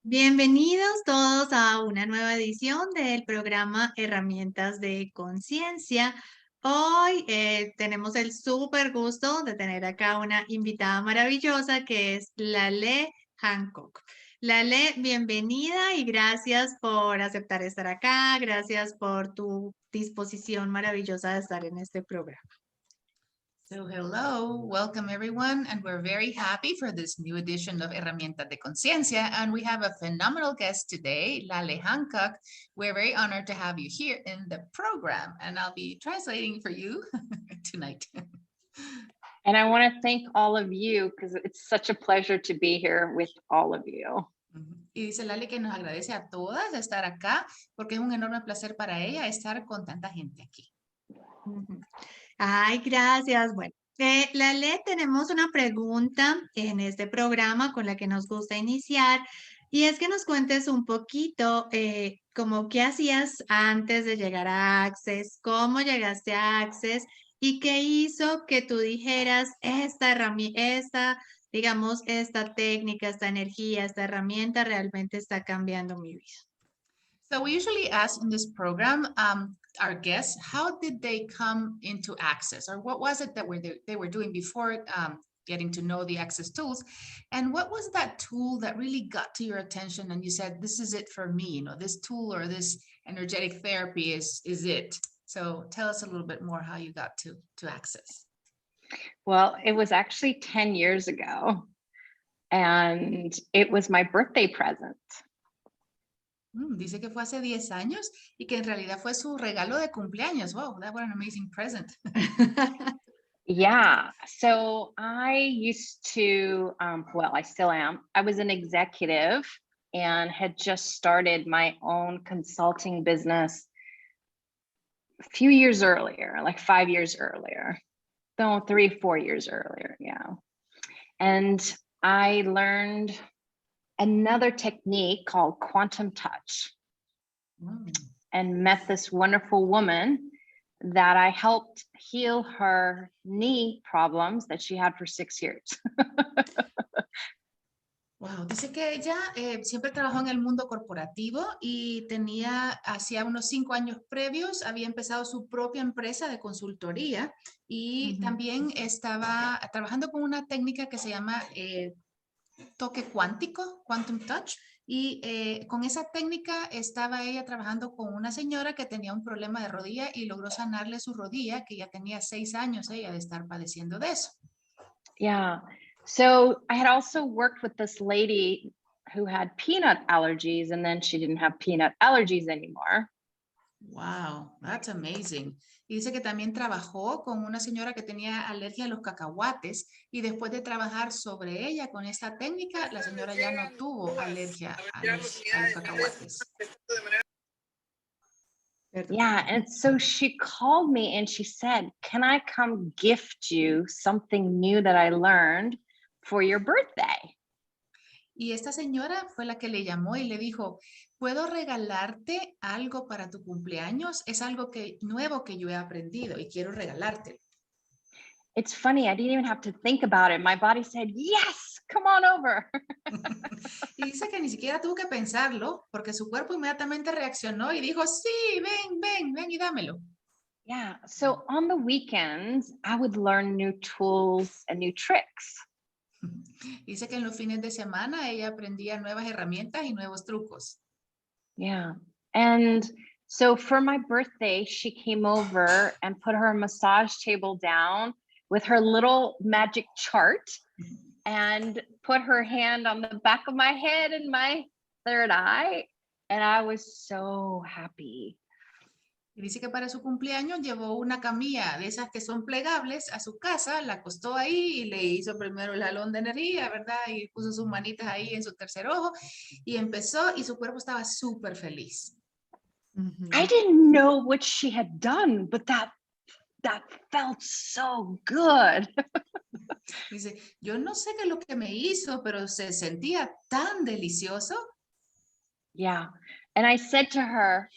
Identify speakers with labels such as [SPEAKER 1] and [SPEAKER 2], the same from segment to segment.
[SPEAKER 1] Bienvenidos todos a una nueva edición del programa Herramientas de Conciencia. Hoy tenemos el súper gusto de tener acá una invitada maravillosa que es Laleh Hancook. Laleh, bienvenida y gracias por aceptar estar acá. Gracias por tu disposición maravillosa de estar en este programa.
[SPEAKER 2] So hello, welcome everyone, and we're very happy for this new edition of Herramientas de Conciencia, and we have a phenomenal guest today, Laleh Hancook. We're very honored to have you here in the program, and I'll be translating for you tonight.
[SPEAKER 3] And I want to thank all of you because it's such a pleasure to be here with all of you.
[SPEAKER 2] Y dice Laleh que nos agradece a todas de estar acá, porque es un enorme placer para ella estar con tanta gente aquí.
[SPEAKER 1] Ay, gracias. Bueno, Laleh, tenemos una pregunta en este programa con la que nos gusta iniciar y es que nos cuentes un poquito como qué hacías antes de llegar a Access, cómo llegaste a Access y qué hizo que tú dijeras esta herramienta, digamos, esta técnica, esta energía, esta herramienta realmente está cambiando mi vida.
[SPEAKER 2] So we usually ask in this program our guests, how did they come into Access, or what was it that they were doing before getting to know the Access tools, and what was that tool that really got to your attention and you said, this is it for me, you know, this tool or this energetic therapy is it. So tell us a little bit more how you got to Access.
[SPEAKER 3] Well, it was actually 10 years ago, and it was my birthday present.
[SPEAKER 2] Dice que fue hace 10 años y que en realidad fue su regalo de cumpleaños. Wow, that was an amazing present.
[SPEAKER 3] Yeah, so I used to, well, I still am. I was an executive and had just started my own consulting business a few years earlier, like 5 years earlier. No, 3-4 years earlier, yeah. And I learned another technique called quantum touch and met this wonderful woman that I helped heal her knee problems that she had for 6 years.
[SPEAKER 2] Wow, dice que ella siempre trabajó en el mundo corporativo y hacía unos 5 años previos, había empezado su propia empresa de consultoría y también estaba trabajando con una técnica que se llama toque cuántico, quantum touch, y con esa técnica estaba ella trabajando con una señora que tenía un problema de rodilla y logró sanarle su rodilla, que ya tenía 6 años ella de estar padeciendo de eso.
[SPEAKER 3] Yeah. So I had also worked with this lady who had peanut allergies, and then she didn't have peanut allergies anymore.
[SPEAKER 2] Wow, that's amazing. Y dice que también trabajó con una señora que tenía alergia a los cacahuates y después de trabajar sobre ella con esta técnica, la señora ya no tuvo alergia a los cacahuates.
[SPEAKER 3] Yeah, and so she called me and she said, can I come gift you something new that I learned for your birthday?
[SPEAKER 2] Y esta señora fue la que le llamó y le dijo, ¿puedo regalarte algo para tu cumpleaños? Es algo nuevo que yo he aprendido y quiero regalarte.
[SPEAKER 3] It's funny, I didn't even have to think about it. My body said, yes, come on over.
[SPEAKER 2] Y dice que ni siquiera tuvo que pensarlo porque su cuerpo inmediatamente reaccionó y dijo, sí, ven y dámelo.
[SPEAKER 3] Yeah, so on the weekends, I would learn new tools and new tricks.
[SPEAKER 2] Dice que en los fines de semana ella aprendía nuevas herramientas y nuevos trucos.
[SPEAKER 3] Yeah, and so for my birthday, she came over and put her massage table down with her little magic chart and put her hand on the back of my head and my third eye. And I was so happy.
[SPEAKER 2] Y dice que para su cumpleaños llevó una camilla de esas que son plegables a su casa, la acostó ahí y le hizo primero el jalón de energía, ¿verdad? Y puso sus manitas ahí en su tercer ojo y empezó y su cuerpo estaba súper feliz.
[SPEAKER 3] I didn't know what she had done, but that felt so good.
[SPEAKER 2] Dice, yo no sé qué es lo que me hizo, pero se sentía tan delicioso.
[SPEAKER 3] Yeah, and I said to her,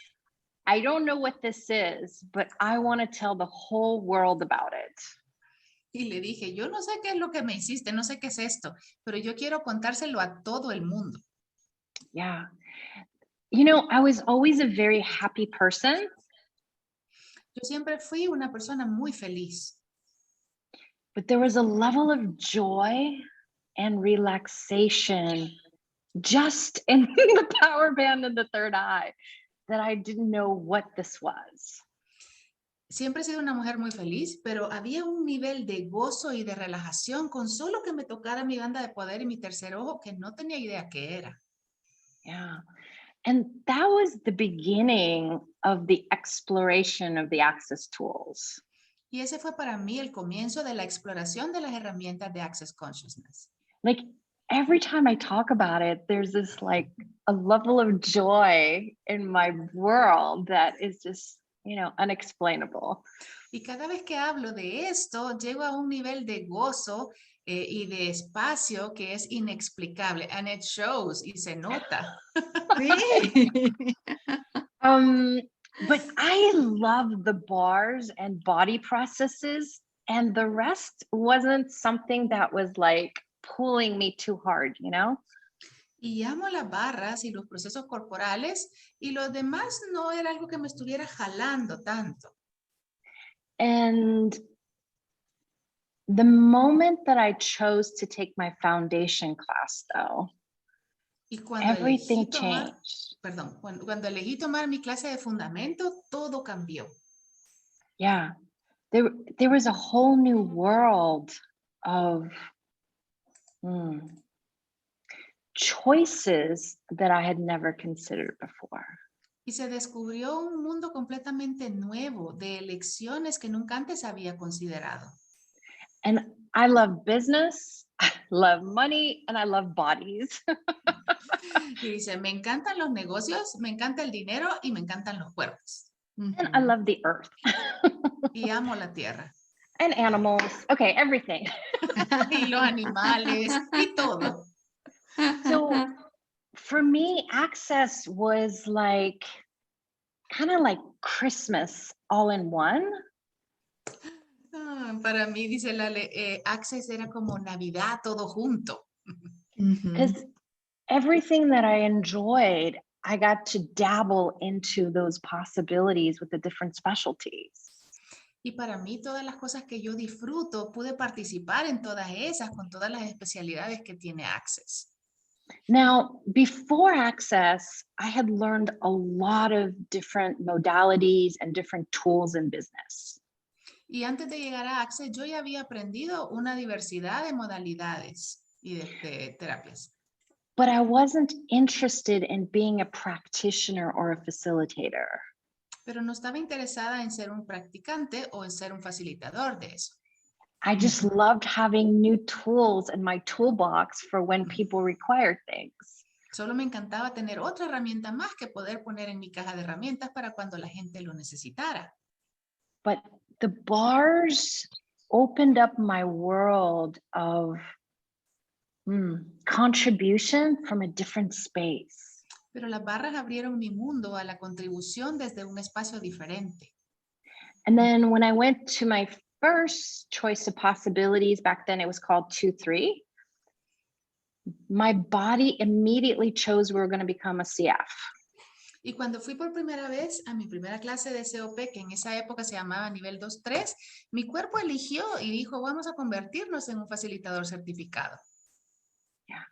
[SPEAKER 3] I don't know what this is, but I want to tell the whole world about it.
[SPEAKER 2] Y le dije, yo no sé qué es lo que me hiciste, no sé qué es esto, pero yo quiero contárselo a todo el mundo.
[SPEAKER 3] Yeah. You know, I was always a very happy person,
[SPEAKER 2] Yo siempre fui una persona muy feliz,
[SPEAKER 3] but there was a level of joy and relaxation just in the power band and the third eye that I didn't know what this was.
[SPEAKER 2] siempre he sido una mujer muy feliz, pero había un nivel de gozo y de relajación con solo que me tocara mi banda de poder y mi tercer ojo que no tenía idea qué era.
[SPEAKER 3] Yeah. And that was the beginning of the exploration of the Access tools.
[SPEAKER 2] Y ese fue para mí el comienzo de la exploración de las herramientas de Access Consciousness.
[SPEAKER 3] Like every time I talk about it, there's this like a level of joy in my world that is just, you know, unexplainable.
[SPEAKER 2] Y cada vez que hablo de esto, llego a un nivel de gozo y de espacio que es inexplicable. And it shows, y se nota.
[SPEAKER 1] Sí.
[SPEAKER 3] But I love the bars and body processes, and the rest wasn't something that was like pulling me too hard, you know?
[SPEAKER 2] Y amo las barras y los procesos corporales, y lo demás no era algo que me estuviera jalando tanto.
[SPEAKER 3] And the moment that I chose to take my foundation class, though,
[SPEAKER 2] Y cuando
[SPEAKER 3] everything
[SPEAKER 2] elegí tomar,
[SPEAKER 3] changed.
[SPEAKER 2] perdón, cuando elegí tomar mi clase de fundamento, todo cambió.
[SPEAKER 3] Yeah, there was a whole new world of choices that I had never considered before.
[SPEAKER 2] Y se descubrió un mundo completamente nuevo de elecciones que nunca antes había considerado.
[SPEAKER 3] And I love business, I love money, and I love bodies.
[SPEAKER 2] Y dice, me encantan los negocios, me encanta el dinero y me encantan los cuerpos.
[SPEAKER 3] And I love the earth.
[SPEAKER 2] Y amo la tierra.
[SPEAKER 3] And animals. Okay, everything.
[SPEAKER 2] Y los animales y todo.
[SPEAKER 3] So for me, Access was like kind of like Christmas all in one.
[SPEAKER 2] Para mí, dice Laleh, Access era como Navidad todo junto.
[SPEAKER 3] Because everything that I enjoyed, I got to dabble into those possibilities with the different specialties.
[SPEAKER 2] Y para mí, todas las cosas que yo disfruto, pude participar en todas esas, con todas las especialidades que tiene Access.
[SPEAKER 3] Now, before Access, I had learned a lot of different modalities and different tools in business.
[SPEAKER 2] Y antes de llegar a Access, yo ya había aprendido una diversidad de modalidades y de terapias.
[SPEAKER 3] But I wasn't interested in being a practitioner or a facilitator.
[SPEAKER 2] Pero no estaba interesada en ser un practicante o en ser un facilitador de eso.
[SPEAKER 3] I just loved having new tools in my toolbox for when people required things.
[SPEAKER 2] Solo me encantaba tener otra herramienta más que poder poner en mi caja de herramientas para cuando la gente lo necesitara.
[SPEAKER 3] But the bars opened up my world of contribution from a different space.
[SPEAKER 2] Pero las barras abrieron mi mundo a la contribución desde un espacio diferente.
[SPEAKER 3] And then when I went to my first choice of possibilities, back then it was called 2-3, my body immediately chose we were going to become a CF.
[SPEAKER 2] Y cuando fui por primera vez a mi primera clase de COP, que en esa época se llamaba nivel 2-3, mi cuerpo eligió y dijo, vamos a convertirnos en un facilitador certificado.
[SPEAKER 3] Yeah.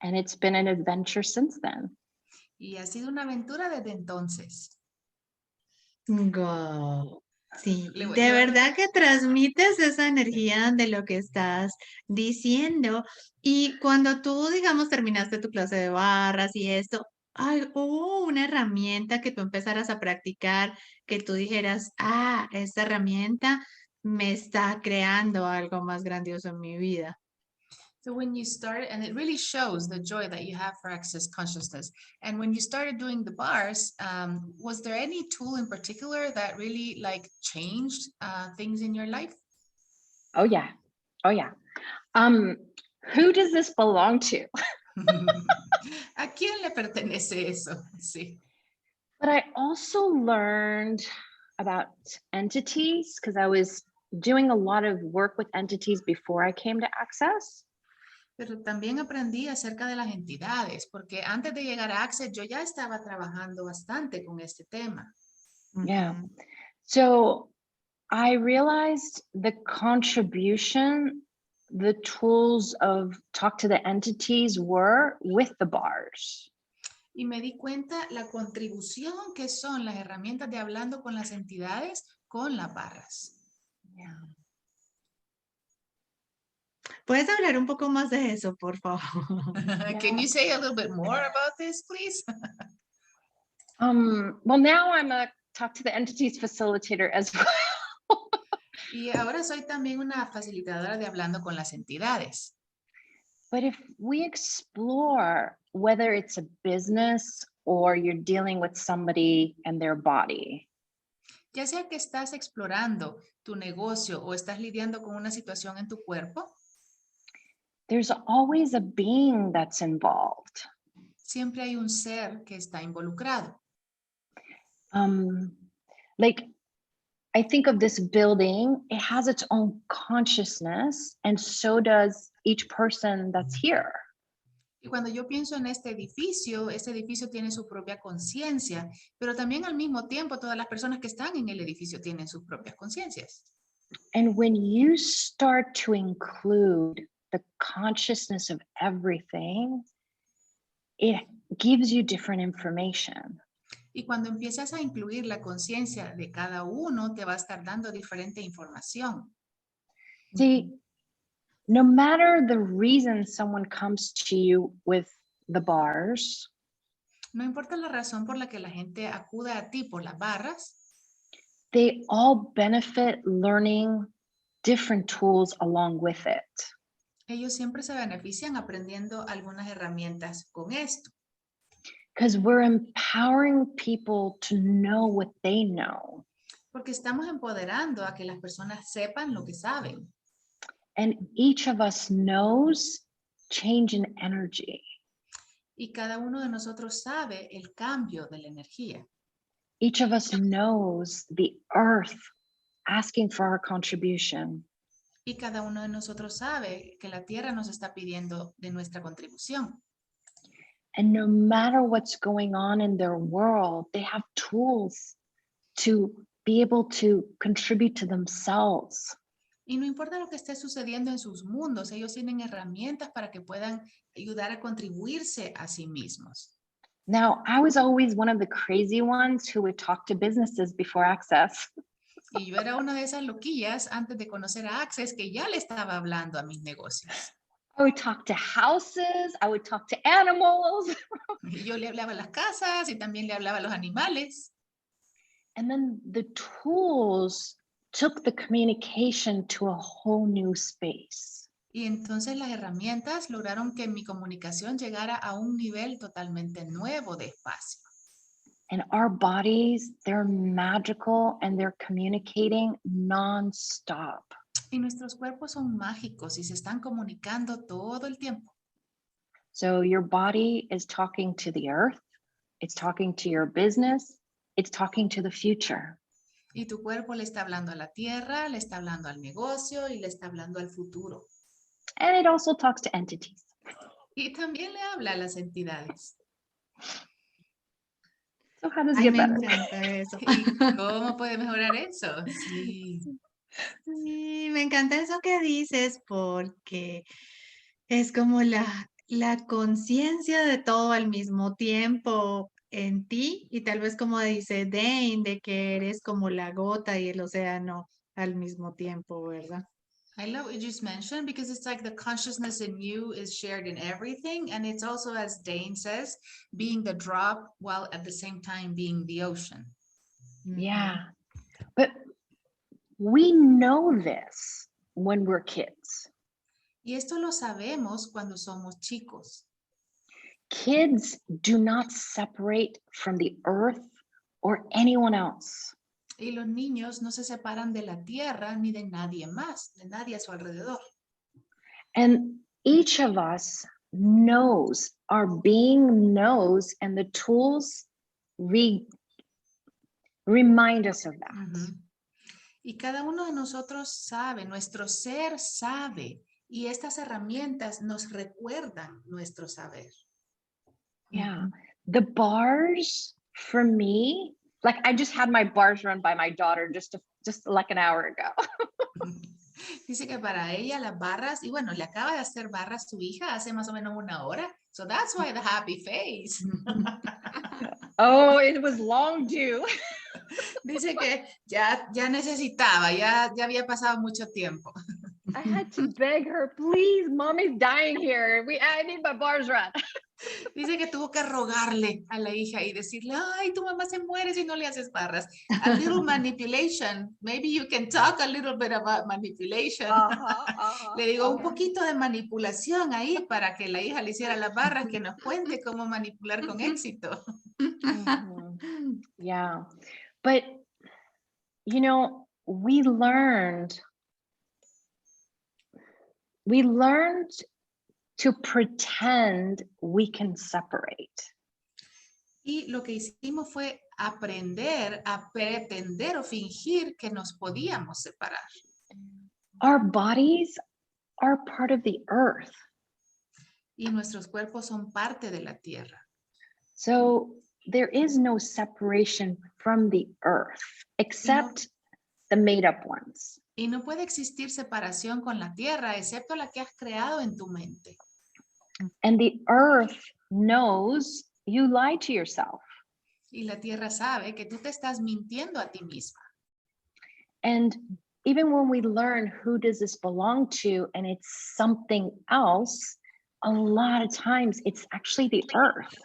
[SPEAKER 3] And it's been an adventure since then.
[SPEAKER 2] Y ha sido una aventura desde entonces.
[SPEAKER 1] Wow. Sí, de verdad que transmites esa energía de lo que estás diciendo. Y cuando tú, digamos, terminaste tu clase de barras y esto, hubo una herramienta que tú empezaras a practicar, que tú dijeras, esta herramienta me está creando algo más grandioso en mi vida.
[SPEAKER 2] So when you started, and it really shows the joy that you have for Access Consciousness. And when you started doing the bars, was there any tool in particular that really like changed things in your life?
[SPEAKER 3] Oh yeah. Oh yeah. Who does this belong to?
[SPEAKER 2] ¿A quién le pertenece eso? Sí.
[SPEAKER 3] But I also learned about entities because I was doing a lot of work with entities before I came to Access.
[SPEAKER 2] Pero también aprendí acerca de las entidades, porque antes de llegar a Access yo ya estaba trabajando bastante con este tema.
[SPEAKER 3] Yeah. So I realized the contribution the tools of talk to the entities were with the bars.
[SPEAKER 2] Y me di cuenta la contribución que son las herramientas de hablando con las entidades con las barras.
[SPEAKER 3] Yeah.
[SPEAKER 1] ¿Puedes hablar un poco más de eso, por favor?
[SPEAKER 2] Can you say a little bit more about this, please?
[SPEAKER 3] Well, now I'm a talk to the entities facilitator as well.
[SPEAKER 2] Y ahora soy también una facilitadora de hablando con las entidades.
[SPEAKER 3] But if we explore whether it's a business or you're dealing with somebody and their body,
[SPEAKER 2] Ya sea que estás explorando tu negocio o estás lidiando con una situación en tu cuerpo,
[SPEAKER 3] there's always a being that's involved.
[SPEAKER 2] siempre hay un ser que está involucrado.
[SPEAKER 3] Like, I think of this building, it has its own consciousness, and so does each person that's here.
[SPEAKER 2] Y cuando yo pienso en este edificio tiene su propia conciencia, pero también al mismo tiempo todas las personas que están en el edificio tienen sus propias conciencias.
[SPEAKER 3] And when you start to include the consciousness of everything, it gives you different information.
[SPEAKER 2] Y cuando empiezas a incluir la conciencia de cada uno, te va a estar dando diferente información.
[SPEAKER 3] See, no matter the reason someone comes to you with the bars,
[SPEAKER 2] No importa la razón por la que la gente acude a ti por las barras,
[SPEAKER 3] they all benefit learning different tools along with it.
[SPEAKER 2] ellos siempre se benefician aprendiendo algunas herramientas con esto.
[SPEAKER 3] Because we're empowering people to know what they know.
[SPEAKER 2] Porque estamos empoderando a que las personas sepan lo que saben.
[SPEAKER 3] And each of us knows change in energy.
[SPEAKER 2] Y cada uno de nosotros sabe el cambio de la energía.
[SPEAKER 3] Each of us knows the earth asking for our contribution.
[SPEAKER 2] Y cada uno de nosotros sabe que la tierra nos está pidiendo de nuestra contribución.
[SPEAKER 3] And no matter what's going on in their world, they have tools to be able to contribute to themselves.
[SPEAKER 2] Y no importa lo que esté sucediendo en sus mundos, ellos tienen herramientas para que puedan ayudar a contribuirse a sí mismos.
[SPEAKER 3] Now, I was always one of the crazy ones who would talk to businesses before Access.
[SPEAKER 2] Y yo era una de esas loquillas antes de conocer a Access que ya le estaba hablando a mis negocios.
[SPEAKER 3] I would talk to houses, I would talk to animals.
[SPEAKER 2] Y yo le hablaba a las casas y también le hablaba a los animales.
[SPEAKER 3] And then the tools took the communication to a whole new space.
[SPEAKER 2] Y entonces las herramientas lograron que mi comunicación llegara a un nivel totalmente nuevo de espacio.
[SPEAKER 3] And our bodies, they're magical and they're communicating nonstop.
[SPEAKER 2] Y nuestros cuerpos son mágicos y se están comunicando todo el tiempo.
[SPEAKER 3] So your body is talking to the earth, it's talking to your business, it's talking to the future.
[SPEAKER 2] Y tu cuerpo le está hablando a la tierra, le está hablando al negocio y le está hablando al futuro.
[SPEAKER 3] And it also talks to entities.
[SPEAKER 2] Y también le habla a las entidades.
[SPEAKER 3] So how does it
[SPEAKER 1] Ay,
[SPEAKER 3] get
[SPEAKER 1] me
[SPEAKER 3] better?
[SPEAKER 1] encanta eso.
[SPEAKER 2] ¿Y cómo puede mejorar eso? Sí.
[SPEAKER 1] Sí, me encanta eso que dices porque es como la conciencia de todo al mismo tiempo en ti y tal vez como dice Dane, de que eres como la gota y el océano al mismo tiempo, ¿verdad?
[SPEAKER 2] I love what you just mentioned because it's like the consciousness in you is shared in everything. And it's also, as Dane says, being the drop while at the same time being the ocean.
[SPEAKER 3] Yeah. But we know this when we're kids.
[SPEAKER 2] Y esto lo sabemos cuando somos chicos.
[SPEAKER 3] Kids do not separate from the earth or anyone else.
[SPEAKER 2] Y los niños no se separan de la tierra ni de nadie más, de nadie a su alrededor.
[SPEAKER 3] And each of us knows, our being knows, and the tools remind us of that.
[SPEAKER 2] Y cada uno de nosotros sabe, nuestro ser sabe, Y estas herramientas nos recuerdan nuestro saber.
[SPEAKER 3] Yeah. The bars for me, like I just had my bars run by my daughter just like an hour ago.
[SPEAKER 2] Dice que para ella las barras, y bueno, le acaba de hacer barras su hija hace más o menos una hora. So that's why the happy face.
[SPEAKER 3] Oh, it was long due.
[SPEAKER 2] Dice que ya necesitaba, ya había pasado mucho tiempo.
[SPEAKER 3] I had to beg her, please, mommy's dying here. I need my bars run.
[SPEAKER 2] Dice que tuvo que rogarle a la hija y decirle, ay, tu mamá se muere si no le haces barras. A little manipulation. Maybe you can talk a little bit about manipulation. Le digo, un poquito de manipulación ahí para que la hija le hiciera las barras, que nos cuente cómo manipular con éxito.
[SPEAKER 3] Yeah. But, you know, we learned to pretend we can separate.
[SPEAKER 2] Y lo que hicimos fue aprender a pretender o fingir que nos podíamos separar.
[SPEAKER 3] Our bodies are part of the earth.
[SPEAKER 2] Y nuestros cuerpos son parte de la tierra.
[SPEAKER 3] So there is no separation from the earth except the made up ones.
[SPEAKER 2] Y no puede existir separación con la tierra excepto la que has creado en tu mente.
[SPEAKER 3] And the earth knows you lie to yourself.
[SPEAKER 2] Y la tierra sabe que tú te estás mintiendo a ti misma.
[SPEAKER 3] And even when we learn who does this belong to and it's something else, a lot of times it's actually the earth.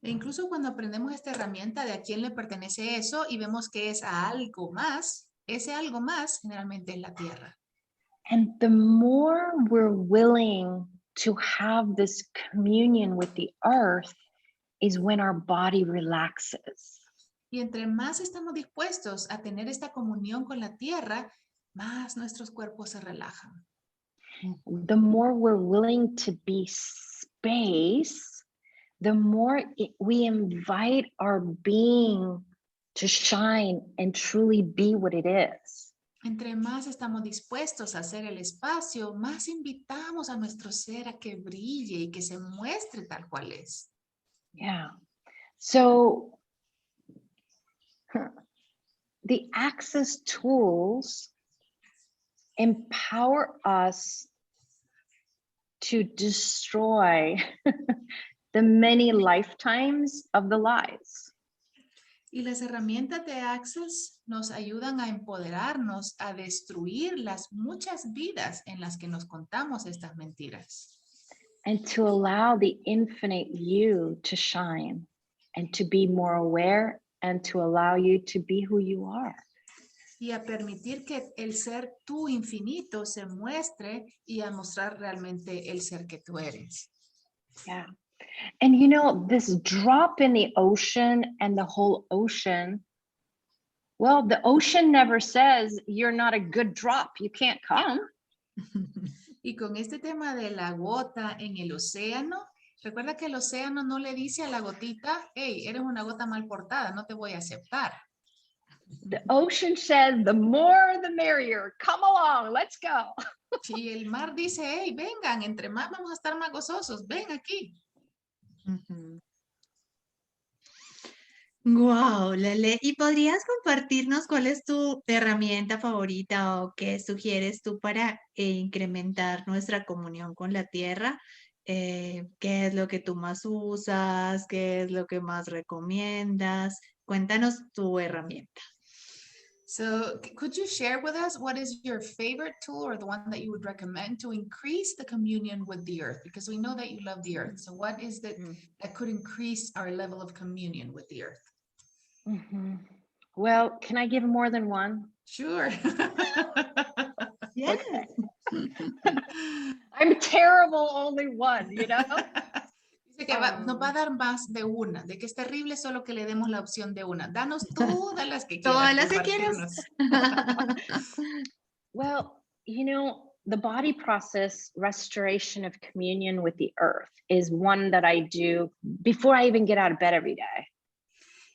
[SPEAKER 2] E incluso cuando aprendemos esta herramienta de a quién le pertenece eso y vemos que es a algo más, ese algo más generalmente es la tierra.
[SPEAKER 3] And the more we're willing to have this communion with the earth is when our body relaxes.
[SPEAKER 2] Y entre más estamos dispuestos a tener esta comunión con la tierra, más nuestros cuerpos se relajan.
[SPEAKER 3] The more we're willing to be space, the more we invite our being to shine and truly be what it is.
[SPEAKER 2] Entre más estamos dispuestos a hacer el espacio, más invitamos a nuestro ser a que brille y que se muestre tal cual es.
[SPEAKER 3] Yeah. So the access tools empower us to destroy the many lifetimes of the lies.
[SPEAKER 2] Y las herramientas de Access nos ayudan a empoderarnos, a destruir las muchas vidas en las que nos contamos estas mentiras.
[SPEAKER 3] And to allow the infinite you to shine and to be more aware and to allow you to be who you are.
[SPEAKER 2] Y a permitir que el ser tú infinito se muestre y a mostrar realmente el ser que tú eres.
[SPEAKER 3] Yeah. And you know, this drop in the ocean and the whole ocean, well, the ocean never says you're not a good drop, you can't come.
[SPEAKER 2] Y con este tema de la gota en el océano, recuerda que el océano no le dice a la gotita, hey, eres una gota mal portada, no te voy a aceptar.
[SPEAKER 3] The ocean says the more the merrier, come along, let's go.
[SPEAKER 2] Y el mar dice, hey, vengan, entre más vamos a estar más gozosos, ven aquí.
[SPEAKER 1] Wow, Laleh. ¿Y podrías compartirnos cuál es tu herramienta favorita o qué sugieres tú para incrementar nuestra comunión con la tierra? ¿Qué es lo que tú más usas? ¿Qué es lo que más recomiendas? Cuéntanos tu herramienta.
[SPEAKER 2] So could you share with us what is your favorite tool or the one that you would recommend to increase the communion with the earth? Because we know that you love the earth. So what is that that could increase our level of communion with the earth?
[SPEAKER 3] Well, can I give more than one?
[SPEAKER 2] Sure.
[SPEAKER 1] Yes.
[SPEAKER 3] Okay. I'm terrible, only one, you know?
[SPEAKER 2] Dice que nos va a dar más de una, de que es terrible solo que le demos la opción de una. Danos todas las que quieras.
[SPEAKER 1] Todas las que quieras.
[SPEAKER 3] Well, you know, the body process restoration of communion with the earth is one that I do before I even get out of bed every day.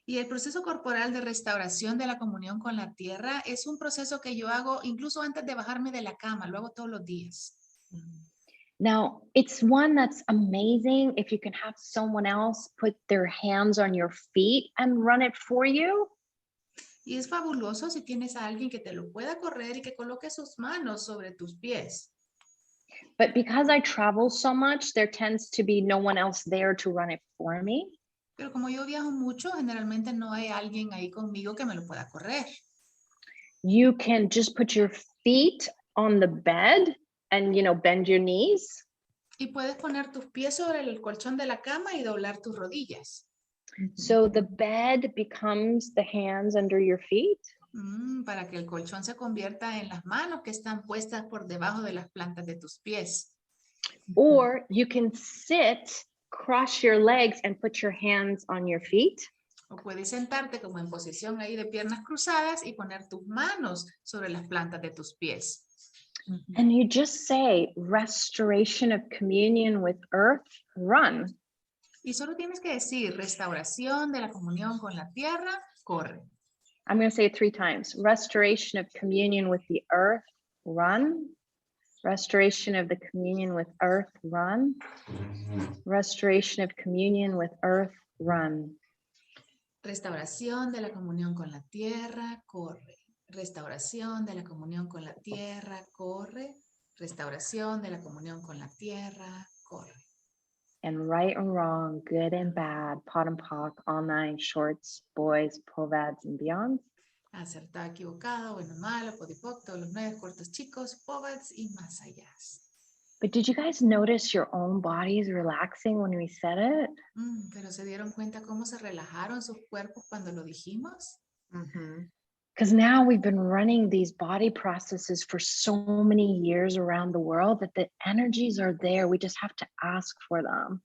[SPEAKER 2] Y el proceso corporal de restauración de la comunión con la tierra es un proceso que yo hago incluso antes de bajarme de la cama, lo hago todos los días.
[SPEAKER 3] Now, it's one that's amazing if you can have someone else put their hands on your feet and run it for you.
[SPEAKER 2] Y es fabuloso si tienes a alguien que te lo pueda correr y que coloque sus manos sobre tus pies.
[SPEAKER 3] But because I travel so much, there tends to be no one else there to run it for me.
[SPEAKER 2] Pero como yo viajo mucho, generalmente no hay alguien ahí conmigo que me lo pueda correr.
[SPEAKER 3] You can just put your feet on the bed and, bend your knees.
[SPEAKER 2] Y puedes poner tus pies sobre el colchón de la cama y doblar tus rodillas.
[SPEAKER 3] So the bed becomes the hands under your feet.
[SPEAKER 2] Para que el colchón se convierta en las manos que están puestas por debajo de las plantas de tus pies.
[SPEAKER 3] Or you can sit, cross your legs and put your hands on your feet.
[SPEAKER 2] O puedes sentarte como en posición ahí de piernas cruzadas y poner tus manos sobre las plantas de tus pies.
[SPEAKER 3] And you just say, restoration of communion with earth, run.
[SPEAKER 2] Y solo tienes que decir, restauración de la comunión con la tierra, corre.
[SPEAKER 3] I'm going to say it 3 times. Restoration of communion with the earth, run. Restoration of the communion with earth, run. Restoration of communion with earth, run.
[SPEAKER 2] Restauración de la comunión con la tierra, corre. Restauración de la comunión con la tierra, corre. Restauración de la comunión con la tierra, corre.
[SPEAKER 3] And right and wrong, good and bad, pot and pock, all nine, shorts, boys, povads, and beyonds.
[SPEAKER 2] Acertado, equivocado, bueno, malo, podipoc, todos los 9, cortos, chicos, povads y más allá.
[SPEAKER 3] But did you guys notice your own bodies relaxing when we said it?
[SPEAKER 2] Pero ¿se dieron cuenta cómo se relajaron sus cuerpos cuando lo dijimos?
[SPEAKER 3] Because now we've been running these body processes for so many years around the world that the energies are there. We just have to ask for them.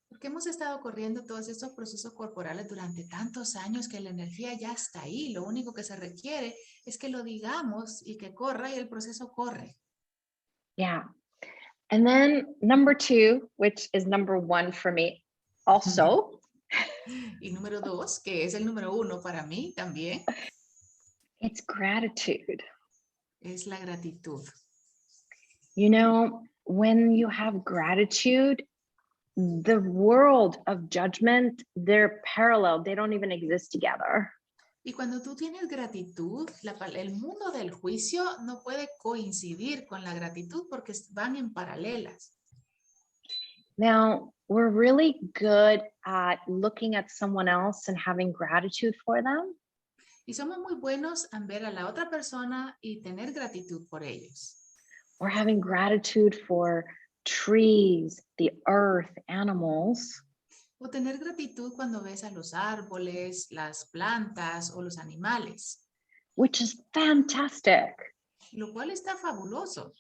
[SPEAKER 2] Porque hemos estado corriendo todos estos procesos corporales durante tantos años que la energía ya está ahí. Lo único que se requiere es que lo digamos y que corra y el proceso corre.
[SPEAKER 3] Yeah. And then number 2, which is number 1 for me also.
[SPEAKER 2] Y número 2, que es el número 1 para mí también.
[SPEAKER 3] It's gratitude.
[SPEAKER 2] Es la gratitud.
[SPEAKER 3] You know, when you have gratitude, the world of judgment, they're parallel. They don't even exist together.
[SPEAKER 2] Y cuando tú tienes gratitud, el mundo del juicio no puede coincidir con la gratitud porque van en paralelas.
[SPEAKER 3] Now, we're really good at looking at someone else and having gratitude for them.
[SPEAKER 2] Y somos muy buenos en ver a la otra persona y tener gratitud por ellos.
[SPEAKER 3] Or having gratitude for trees, the earth, animals.
[SPEAKER 2] O tener gratitud cuando ves a los árboles, las plantas o los animales.
[SPEAKER 3] Which is fantastic.
[SPEAKER 2] Lo cual está fabuloso.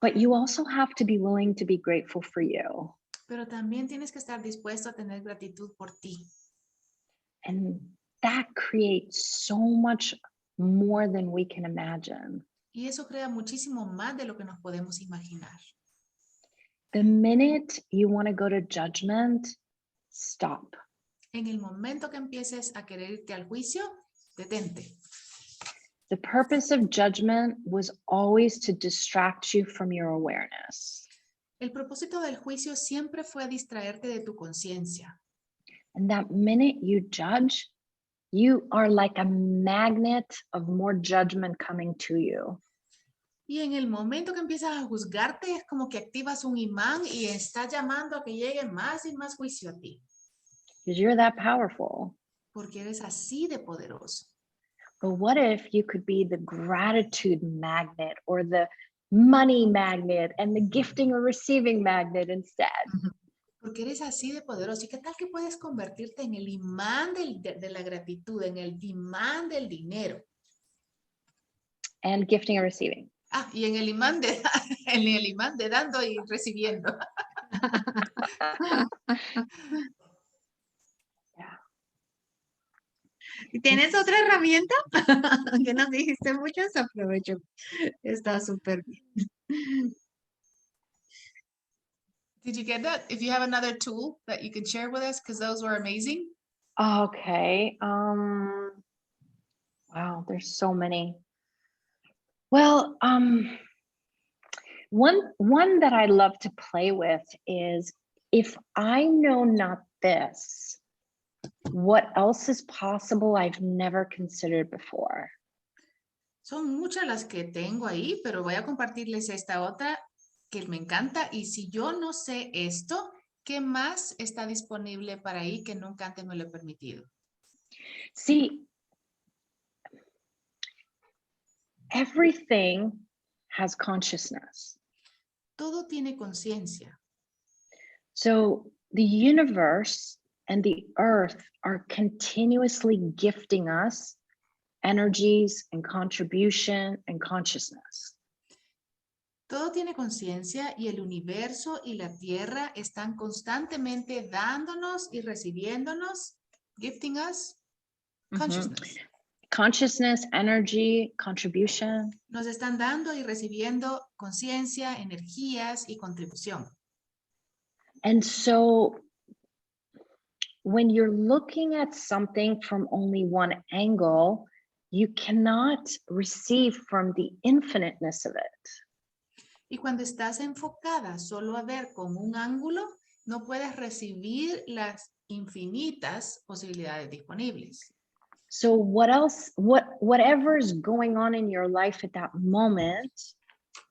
[SPEAKER 3] But you also have to be willing to be grateful for you.
[SPEAKER 2] Pero también tienes que estar dispuesto a tener gratitud por ti.
[SPEAKER 3] And that creates so much more than we can imagine.
[SPEAKER 2] Y eso crea muchísimo más de lo que nos podemos imaginar.
[SPEAKER 3] The minute you want to go to judgment, stop.
[SPEAKER 2] En el momento que empieces a querer irte al juicio, detente.
[SPEAKER 3] The purpose of judgment was always to distract you from your awareness.
[SPEAKER 2] El propósito del juicio siempre fue distraerte de tu conciencia.
[SPEAKER 3] And that minute you judge, you are like a magnet of more judgment coming to you.
[SPEAKER 2] Y en el momento que empiezas a juzgarte, es como que activas un imán y estás llamando a que llegue más y más juicio a ti.
[SPEAKER 3] Because you're that powerful.
[SPEAKER 2] Porque eres así de poderoso.
[SPEAKER 3] But what if you could be the gratitude magnet or the money magnet and the gifting or receiving magnet instead?
[SPEAKER 2] Porque eres así de poderoso. ¿Y qué tal que puedes convertirte en el imán de la gratitud, en el imán del dinero?
[SPEAKER 3] And gifting or receiving.
[SPEAKER 2] Y en el imán de dando y recibiendo.
[SPEAKER 1] ¿Tienes otra herramienta? Que nos dijiste muchas, aprovecho. Está súper bien.
[SPEAKER 2] Did you get that? If you have another tool that you can share with us, because those were amazing.
[SPEAKER 3] Okay. Wow, there's so many. Well, One that I love to play with is, if I know not this, what else is possible I've never considered before?
[SPEAKER 2] Son muchas las que tengo ahí, pero voy a compartirles esta otra que me encanta. Y si yo no sé esto, ¿qué más está disponible para ahí que nunca antes me lo he permitido?
[SPEAKER 3] See, everything has consciousness.
[SPEAKER 2] Todo tiene conciencia.
[SPEAKER 3] So the universe and the earth are continuously gifting us energies and contribution and consciousness.
[SPEAKER 2] Todo tiene conciencia y el universo y la tierra están constantemente dándonos y recibiéndonos, gifting us, consciousness.
[SPEAKER 3] Consciousness, energy, contribution.
[SPEAKER 2] Nos están dando y recibiendo conciencia, energías y contribución.
[SPEAKER 3] And so when you're looking at something from only one angle, you cannot receive from the infiniteness of it.
[SPEAKER 2] Y cuando estás enfocada solo a ver con un ángulo, no puedes recibir las infinitas posibilidades disponibles.
[SPEAKER 3] So whatever is going on in your life at that moment,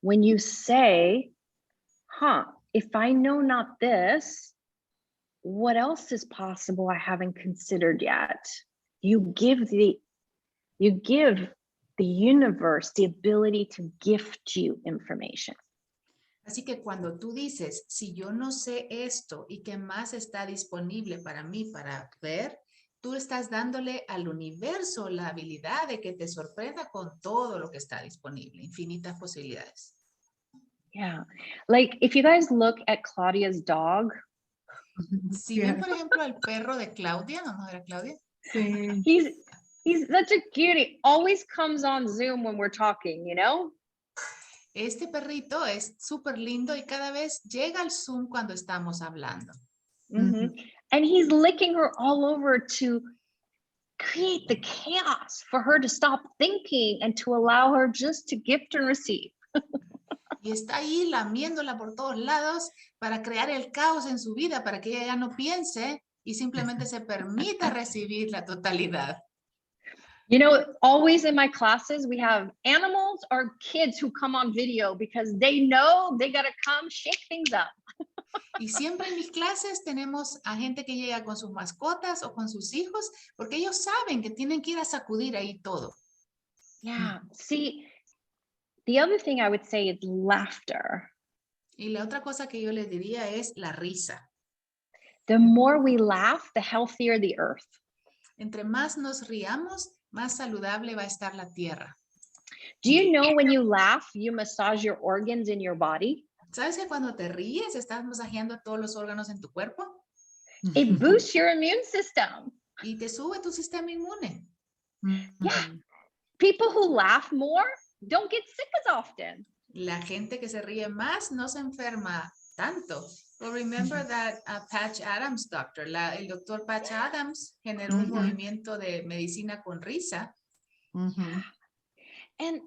[SPEAKER 3] when you say, if I know not this, what else is possible I haven't considered yet? You give the universe the ability to gift you information.
[SPEAKER 2] Así que cuando tú dices, si yo no sé esto y qué más está disponible para mí para ver, tú estás dándole al universo la habilidad de que te sorprenda con todo lo que está disponible, infinitas posibilidades.
[SPEAKER 3] Yeah, like if you guys look at Claudia's dog.
[SPEAKER 2] Si ven, por ejemplo, al perro de Claudia, vamos a ver a Claudia.
[SPEAKER 1] Sí.
[SPEAKER 3] He's such a cutie. Always comes on Zoom when we're talking, you know?
[SPEAKER 2] Este perrito es súper lindo y cada vez llega al Zoom cuando estamos hablando.
[SPEAKER 3] And he's licking her all over to create the chaos for her to stop thinking and to allow her just to gift and receive.
[SPEAKER 2] Y está ahí lamiéndola por todos lados para crear el caos en su vida, para que ella ya no piense y simplemente se permita recibir la totalidad.
[SPEAKER 3] You know, always in my classes, we have animals or kids who come on video because they know they got to come shake things up.
[SPEAKER 2] Y siempre en mis clases tenemos a gente que llega con sus mascotas o con sus hijos porque ellos saben que tienen que ir a sacudir ahí todo.
[SPEAKER 3] Yeah, see, the other thing I would say is laughter.
[SPEAKER 2] Y la otra cosa que yo les diría es la risa.
[SPEAKER 3] The more we laugh, the healthier the earth.
[SPEAKER 2] Entre más nos riamos, más saludable va a estar la tierra.
[SPEAKER 3] Do you know when you laugh, you massage your organs in your body?
[SPEAKER 2] ¿Sabes que cuando te ríes estás masajeando todos los órganos en tu cuerpo?
[SPEAKER 3] It boosts your immune system.
[SPEAKER 2] Y te sube tu sistema inmune.
[SPEAKER 3] Yeah. People who laugh more don't get sick as often.
[SPEAKER 2] La gente que se ríe más no se enferma tanto. Well, remember that Patch Adams doctor, el doctor Patch Adams generó un movimiento de medicina con risa.
[SPEAKER 3] And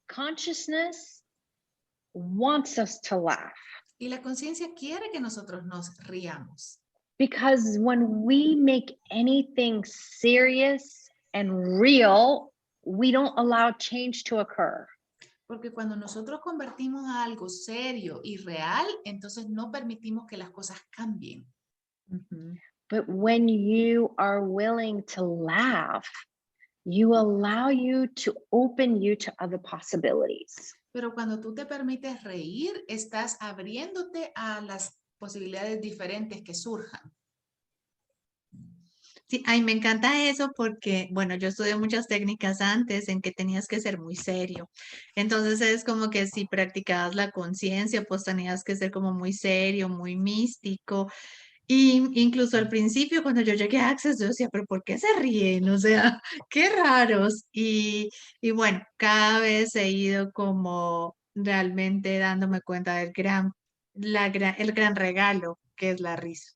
[SPEAKER 3] consciousness wants us to laugh.
[SPEAKER 2] Y la conciencia quiere que nosotros nos riamos.
[SPEAKER 3] Because when we make anything serious and real, we don't allow change to occur.
[SPEAKER 2] Porque cuando nosotros convertimos a algo serio y real, entonces no permitimos que las cosas cambien.
[SPEAKER 3] But when you are willing to laugh, you allow you to open you to other possibilities.
[SPEAKER 2] Pero cuando tú te permites reír, estás abriéndote a las posibilidades diferentes que surjan.
[SPEAKER 1] Sí, ay, me encanta eso porque, bueno, yo estudié muchas técnicas antes en que tenías que ser muy serio. Entonces es como que si practicabas la conciencia, pues tenías que ser como muy serio, muy místico. Y incluso al principio, cuando yo llegué a Access, yo decía, pero ¿por qué se ríen? O sea, qué raros. Y bueno, cada vez he ido como realmente dándome cuenta del el gran regalo que es la risa.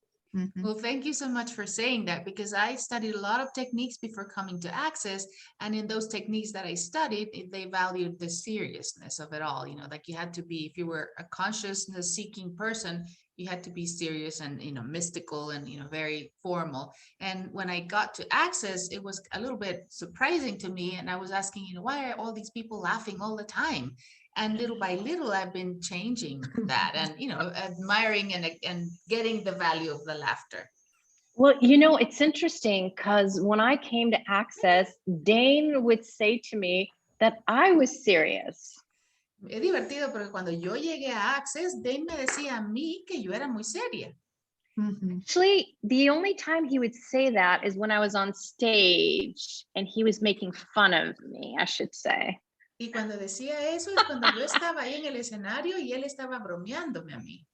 [SPEAKER 2] Well, thank you so much for saying that, because I studied a lot of techniques before coming to Access. And in those techniques that I studied, they valued the seriousness of it all. You know, like you had to be, if you were a consciousness seeking person, you had to be serious and, you know, mystical and, you know, very formal. And when I got to Access, it was a little bit surprising to me. And I was asking, you know, why are all these people laughing all the time? And little by little, I've been changing that and, you know, admiring and getting the value of the laughter.
[SPEAKER 3] Well, you know, it's interesting because when I came to Access, Dane would say to me that I was serious.
[SPEAKER 2] Es divertido porque cuando yo llegué a Access, Dane me decía a mí que yo era muy seria.
[SPEAKER 3] Actually, the only time he would say that is when I was on stage and he was making fun of me, I should say.
[SPEAKER 2] Y cuando decía eso es cuando yo estaba ahí en el escenario y él estaba bromeándome a mí.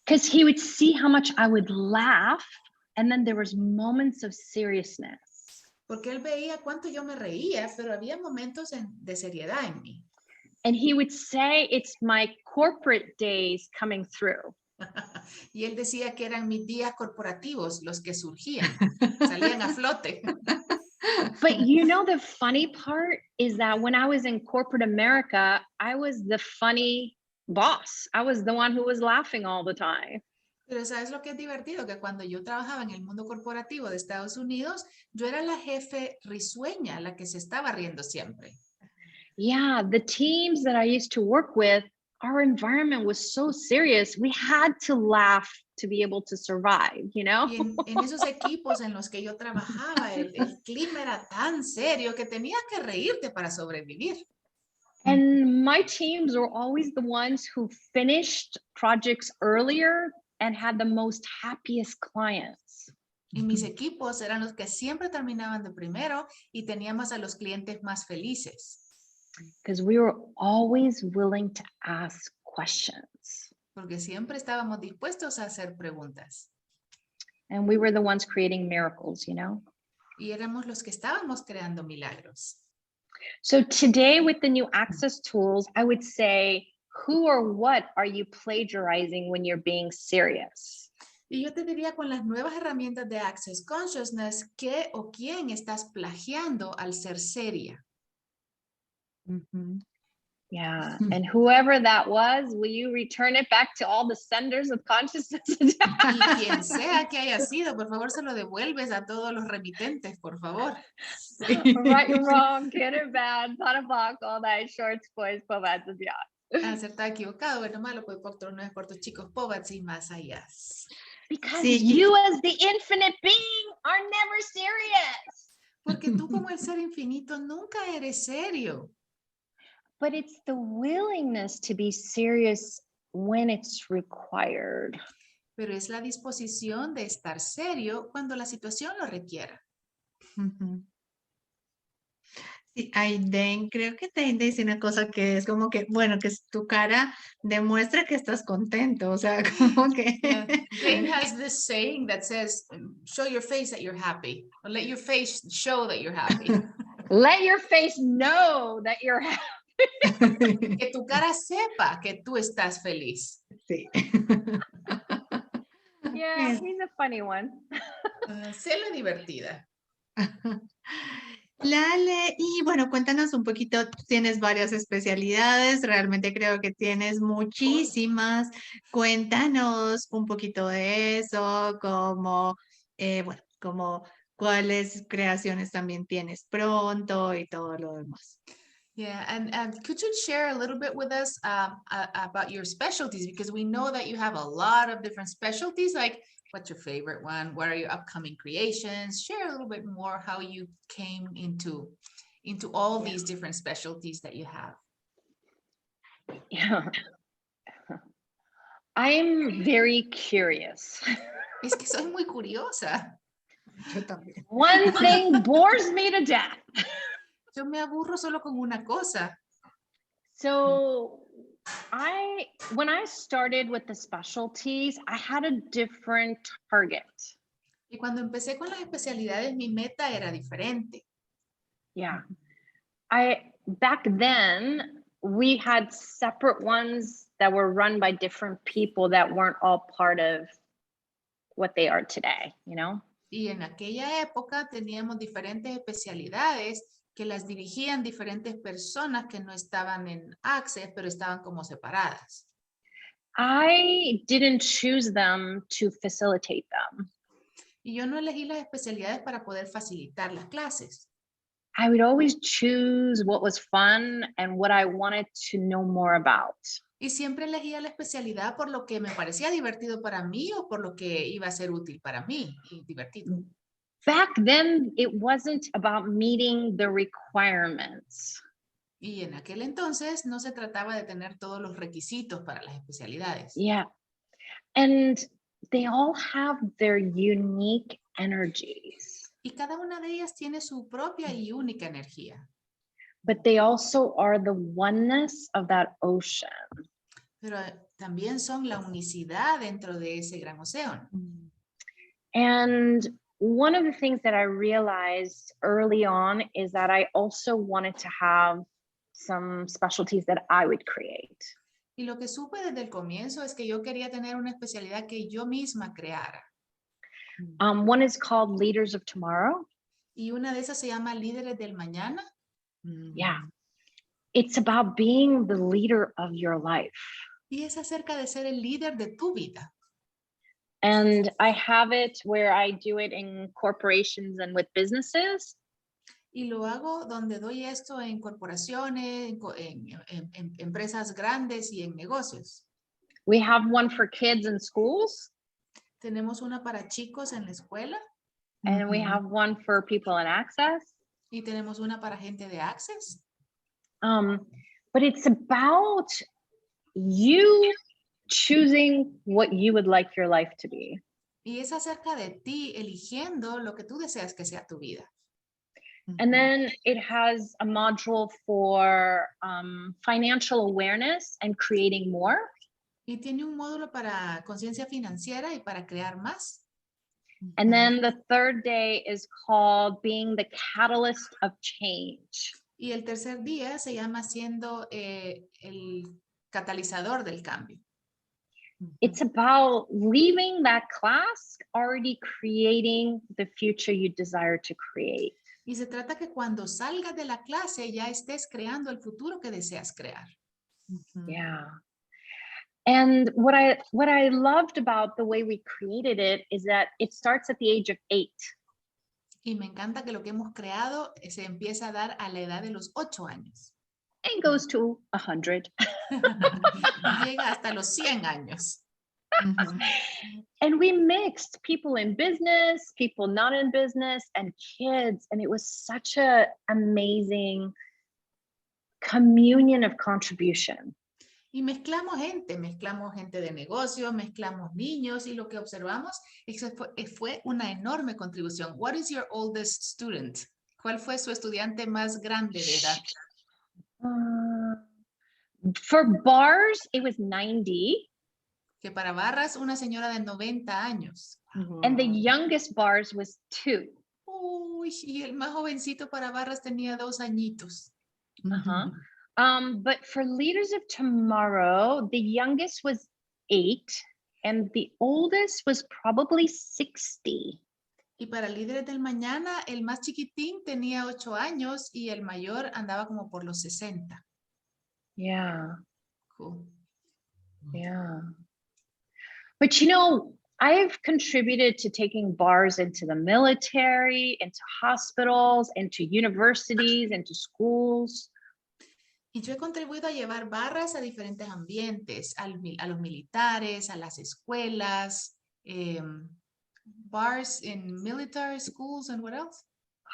[SPEAKER 3] Because he would see how much I would laugh, and then there was moments of seriousness.
[SPEAKER 2] Porque él veía cuánto yo me reía, pero había momentos de seriedad en mí.
[SPEAKER 3] And he would say, it's my corporate days coming through.
[SPEAKER 2] Y él decía que eran mis días corporativos los que surgían, salían a flote.
[SPEAKER 3] But you know, the funny part is that when I was in corporate America, I was the funny boss. I was the one who was laughing all the time.
[SPEAKER 2] Pero ¿sabes lo que es divertido? Que cuando yo trabajaba en el mundo corporativo de Estados Unidos, yo era la jefe risueña, la que se estaba riendo siempre.
[SPEAKER 3] Yeah, the teams that I used to work with, our environment was so serious. We had to laugh to be able to survive, you know?
[SPEAKER 2] Y en esos equipos en los que yo trabajaba, el clima era tan serio que tenías que reírte para sobrevivir.
[SPEAKER 3] And my teams were always the ones who finished projects earlier and had the most happiest clients.
[SPEAKER 2] Y mis equipos eran los que siempre terminaban de primero y teníamos a los clientes más felices.
[SPEAKER 3] Because we were always willing to ask questions.
[SPEAKER 2] Porque siempre estábamos dispuestos a hacer preguntas.
[SPEAKER 3] And we were the ones creating miracles, you know?
[SPEAKER 2] Y éramos los que estábamos creando milagros.
[SPEAKER 3] So today with the new Access tools, I would say, who or what are you plagiarizing when you're being serious?
[SPEAKER 2] Y yo te diría, con las nuevas herramientas de Access Consciousness, ¿qué o quién estás plagiando al ser seria?
[SPEAKER 3] Yeah, and whoever that was, will you return it back to all the senders of consciousness?
[SPEAKER 2] Y quien sea que haya sido, por favor, se lo devuelves a todos los remitentes, por favor.
[SPEAKER 3] Right, wrong, good or bad, pot of box, all that, shorts, boys, pobats, and beyond.
[SPEAKER 2] Acertado, equivocado, bueno, malo, pues por torneos, por tus chicos, pobats y más allá.
[SPEAKER 3] Because you as the infinite being are never serious.
[SPEAKER 2] Porque tú como el ser infinito nunca eres serio.
[SPEAKER 3] But it's the willingness to be serious when it's required.
[SPEAKER 2] Pero es la disposición de estar serio cuando la situación lo requiera.
[SPEAKER 1] Sí, Aiden, creo que te dice una cosa que es como que, bueno, que tu cara demuestra que estás contento, o sea, como que...
[SPEAKER 2] Yeah. Dane has this saying that says, show your face that you're happy, or let your face show that you're happy.
[SPEAKER 3] Let your face know that you're happy.
[SPEAKER 2] Que tu cara sepa que tú estás feliz.
[SPEAKER 1] Sí.
[SPEAKER 3] Yeah, he's a funny one.
[SPEAKER 2] Sé la divertida.
[SPEAKER 1] Lale, y bueno, cuéntanos un poquito, tú tienes varias especialidades, realmente creo que tienes muchísimas. Cuéntanos un poquito de eso, como, bueno, como cuáles creaciones también tienes pronto y todo lo demás.
[SPEAKER 2] Yeah, and could you share a little bit with us about your specialties? Because we know that you have a lot of different specialties, like what's your favorite one? What are your upcoming creations? Share a little bit more how you came into all these different specialties that you have.
[SPEAKER 3] Yeah. I'm very curious.
[SPEAKER 2] Es que soy muy curiosa.
[SPEAKER 1] Yo también.
[SPEAKER 3] One thing bores me to death.
[SPEAKER 2] Yo me aburro solo con una cosa.
[SPEAKER 3] So when I started with the specialties, I had a different target.
[SPEAKER 2] Y cuando empecé con las especialidades, mi meta era diferente.
[SPEAKER 3] Yeah. Back then, we had separate ones that were run by different people that weren't all part of what they are today, you know?
[SPEAKER 2] Y en aquella época teníamos diferentes especialidades que las dirigían diferentes personas que no estaban en Access, pero estaban como separadas.
[SPEAKER 3] I didn't choose them to facilitate them.
[SPEAKER 2] Y yo no elegí las especialidades para poder facilitar las clases.
[SPEAKER 3] I would always choose what was fun and what I wanted to know more about.
[SPEAKER 2] Y siempre elegía la especialidad por lo que me parecía divertido para mí o por lo que iba a ser útil para mí y divertido.
[SPEAKER 3] Back then, it wasn't about meeting the requirements.
[SPEAKER 2] Y en aquel entonces no se trataba de tener todos los requisitos para las especialidades.
[SPEAKER 3] Yeah. And they all have their unique energies,
[SPEAKER 2] Y cada una de ellas tiene su propia y única energía.
[SPEAKER 3] but they also are the oneness of that ocean.
[SPEAKER 2] Pero también son la unicidad dentro de ese gran océano.
[SPEAKER 3] And one of the things that I realized early on is that I also wanted to have some specialties that I would create.
[SPEAKER 2] Y lo que supe desde el comienzo es que yo quería tener una especialidad que yo misma creara.
[SPEAKER 3] One is called Leaders of Tomorrow.
[SPEAKER 2] Y una de esas se llama Líderes del Mañana.
[SPEAKER 3] Yeah. It's about being the leader of your life.
[SPEAKER 2] Y es acerca de ser el líder de tu vida.
[SPEAKER 3] And I have it where I do it in corporations and with businesses.
[SPEAKER 2] Y lo hago donde doy esto en corporaciones, en empresas grandes y en negocios.
[SPEAKER 3] We have one for kids in schools,
[SPEAKER 2] Tenemos una para chicos en la escuela
[SPEAKER 3] and we have one for people in access.
[SPEAKER 2] y tenemos una para gente de Access.
[SPEAKER 3] But it's about you choosing what you would like your life to be.
[SPEAKER 2] Y es acerca de ti eligiendo lo que tú deseas que sea tu vida.
[SPEAKER 3] And then it has a module for financial awareness and creating more.
[SPEAKER 2] Y tiene un módulo para conciencia financiera y para crear más.
[SPEAKER 3] And then the third day is called being the catalyst of change.
[SPEAKER 2] Y el tercer día se llama siendo el catalizador del cambio.
[SPEAKER 3] It's about leaving that class already creating the future you desire to create.
[SPEAKER 2] Y se trata que cuando salgas de la clase ya estés creando el futuro que deseas crear.
[SPEAKER 3] Yeah. And what I loved about the way we created it is that it starts at the age of 8.
[SPEAKER 2] Y me encanta que lo que hemos creado se empieza a dar a la edad de los 8 años.
[SPEAKER 3] And goes to 100.
[SPEAKER 2] Y llega hasta los 100 años.
[SPEAKER 3] And we mixed people in business, people not in business, and kids. And it was such an amazing communion of contribution.
[SPEAKER 2] Y mezclamos gente de negocio, mezclamos niños y lo que observamos es que fue una enorme contribución. What is your oldest student? ¿Cuál fue su estudiante más grande de edad?
[SPEAKER 3] For bars, it was 90.
[SPEAKER 2] Que para barras, una señora de 90 años.
[SPEAKER 3] And the youngest bars was 2.
[SPEAKER 2] Uy, y el más jovencito para barras tenía 2 añitos.
[SPEAKER 3] But for Leaders of Tomorrow, the youngest was 8 and the oldest was probably 60.
[SPEAKER 2] Y para Líderes del Mañana, el más chiquitín tenía 8 años y el mayor andaba como por los 60.
[SPEAKER 3] Yeah.
[SPEAKER 2] Cool.
[SPEAKER 3] Yeah. But you know, I've contributed to taking bars into the military, into hospitals, into universities, into schools.
[SPEAKER 2] Y yo he contribuido a llevar barras a diferentes ambientes, a los militares, a las escuelas, bars in military schools and what else?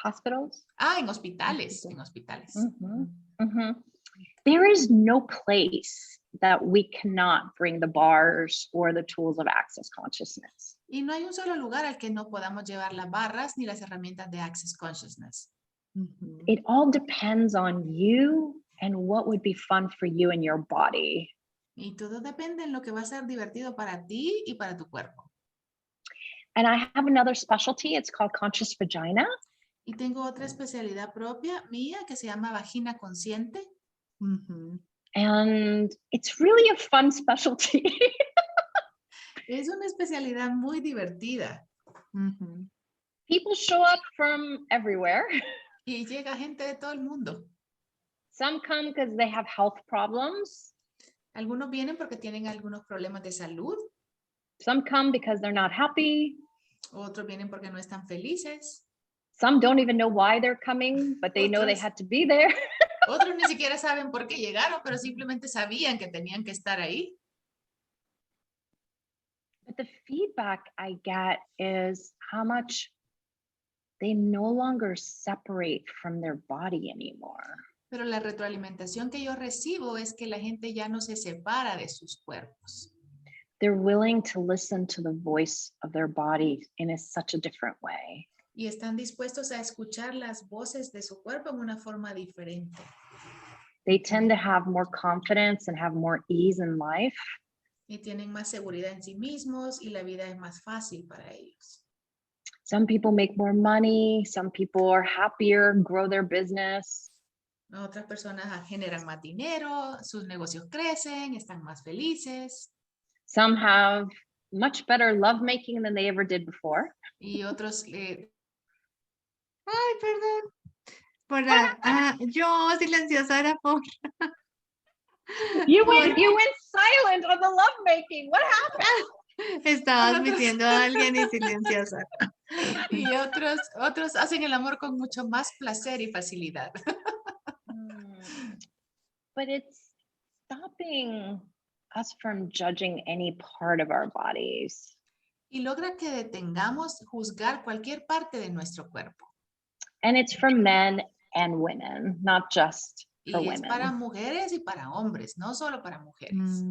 [SPEAKER 3] Hospitals.
[SPEAKER 2] En hospitales, en hospitales.
[SPEAKER 3] There is no place that we cannot bring the bars or the tools of access consciousness.
[SPEAKER 2] Y no hay un solo lugar al que no podamos llevar las barras ni las herramientas de access consciousness.
[SPEAKER 3] It all depends on you and what would be fun for you and your body.
[SPEAKER 2] Y todo depende en lo que va a ser divertido para ti y para tu cuerpo.
[SPEAKER 3] And I have another specialty. It's called conscious vagina.
[SPEAKER 2] Y tengo otra especialidad propia mía que se llama vagina consciente.
[SPEAKER 3] And it's really a fun specialty.
[SPEAKER 2] Es una especialidad muy divertida.
[SPEAKER 3] People show up from everywhere.
[SPEAKER 2] Y llega gente de todo el mundo.
[SPEAKER 3] Some come because they have health problems.
[SPEAKER 2] Algunos vienen porque tienen algunos problemas de salud.
[SPEAKER 3] Some come because they're not happy.
[SPEAKER 2] Otros vienen porque no están felices.
[SPEAKER 3] Some don't even know why they're coming, but they know they had to be there.
[SPEAKER 2] Otros ni siquiera saben por qué llegaron, pero simplemente sabían que tenían que estar ahí.
[SPEAKER 3] But the feedback I get is how much they no longer separate from their body anymore.
[SPEAKER 2] Pero la retroalimentación que yo recibo es que la gente ya no se separa de sus cuerpos.
[SPEAKER 3] They're willing to listen to the voice of their body in such a different way.
[SPEAKER 2] Y están dispuestos a escuchar las voces de su cuerpo en una forma diferente.
[SPEAKER 3] They tend to have more confidence and have more ease in life.
[SPEAKER 2] Y tienen más seguridad en sí mismos y la vida es más fácil para ellos.
[SPEAKER 3] Some people make more money. Some people are happier, grow their business.
[SPEAKER 2] Otras personas generan más dinero, sus negocios crecen, están más felices.
[SPEAKER 3] Some have much better lovemaking than they ever did before.
[SPEAKER 2] Y otros...
[SPEAKER 1] Ay, perdón. Yo silenciosa era por...
[SPEAKER 3] You went silent on the lovemaking. What happened?
[SPEAKER 1] Estaba admitiendo a alguien y silenciosa.
[SPEAKER 2] Y otros hacen el amor con mucho más placer y facilidad.
[SPEAKER 3] But it's stopping us from judging any part of our bodies.
[SPEAKER 2] Y logra que detengamos juzgar cualquier parte de nuestro cuerpo.
[SPEAKER 3] And it's for men and women, not just for
[SPEAKER 2] Y es
[SPEAKER 3] women.
[SPEAKER 2] para mujeres y para hombres, no solo para mujeres.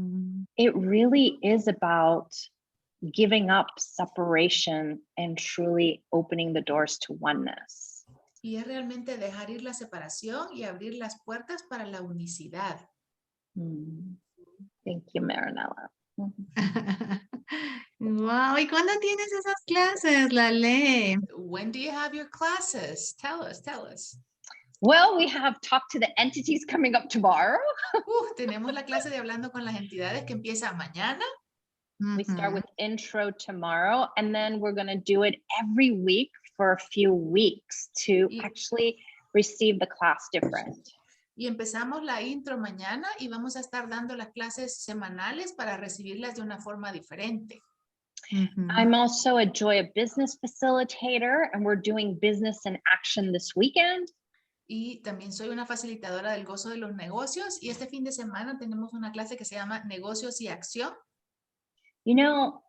[SPEAKER 3] It really is about giving up separation and truly opening the doors to oneness.
[SPEAKER 2] Y es realmente dejar ir la separación y abrir las puertas para la unicidad.
[SPEAKER 3] Thank you, Marinella.
[SPEAKER 1] Wow, ¿y cuándo tienes esas clases, Laleh?
[SPEAKER 2] When do you have your classes? Tell us.
[SPEAKER 3] Well, we have Talk to the Entities coming up tomorrow.
[SPEAKER 2] Tenemos la clase de Hablando con las Entidades que empieza mañana.
[SPEAKER 3] We start with intro tomorrow, and then we're going to do it every week for a few weeks to actually receive the class different.
[SPEAKER 2] Y empezamos la intro mañana y vamos a estar dando las clases semanales para recibirlas de una forma diferente.
[SPEAKER 3] I'm also a Joy of Business facilitator, and we're doing business in action this weekend.
[SPEAKER 2] Y también soy una facilitadora del gozo de los negocios y este fin de semana tenemos una clase que se llama Negocios y Acción.
[SPEAKER 3] You know,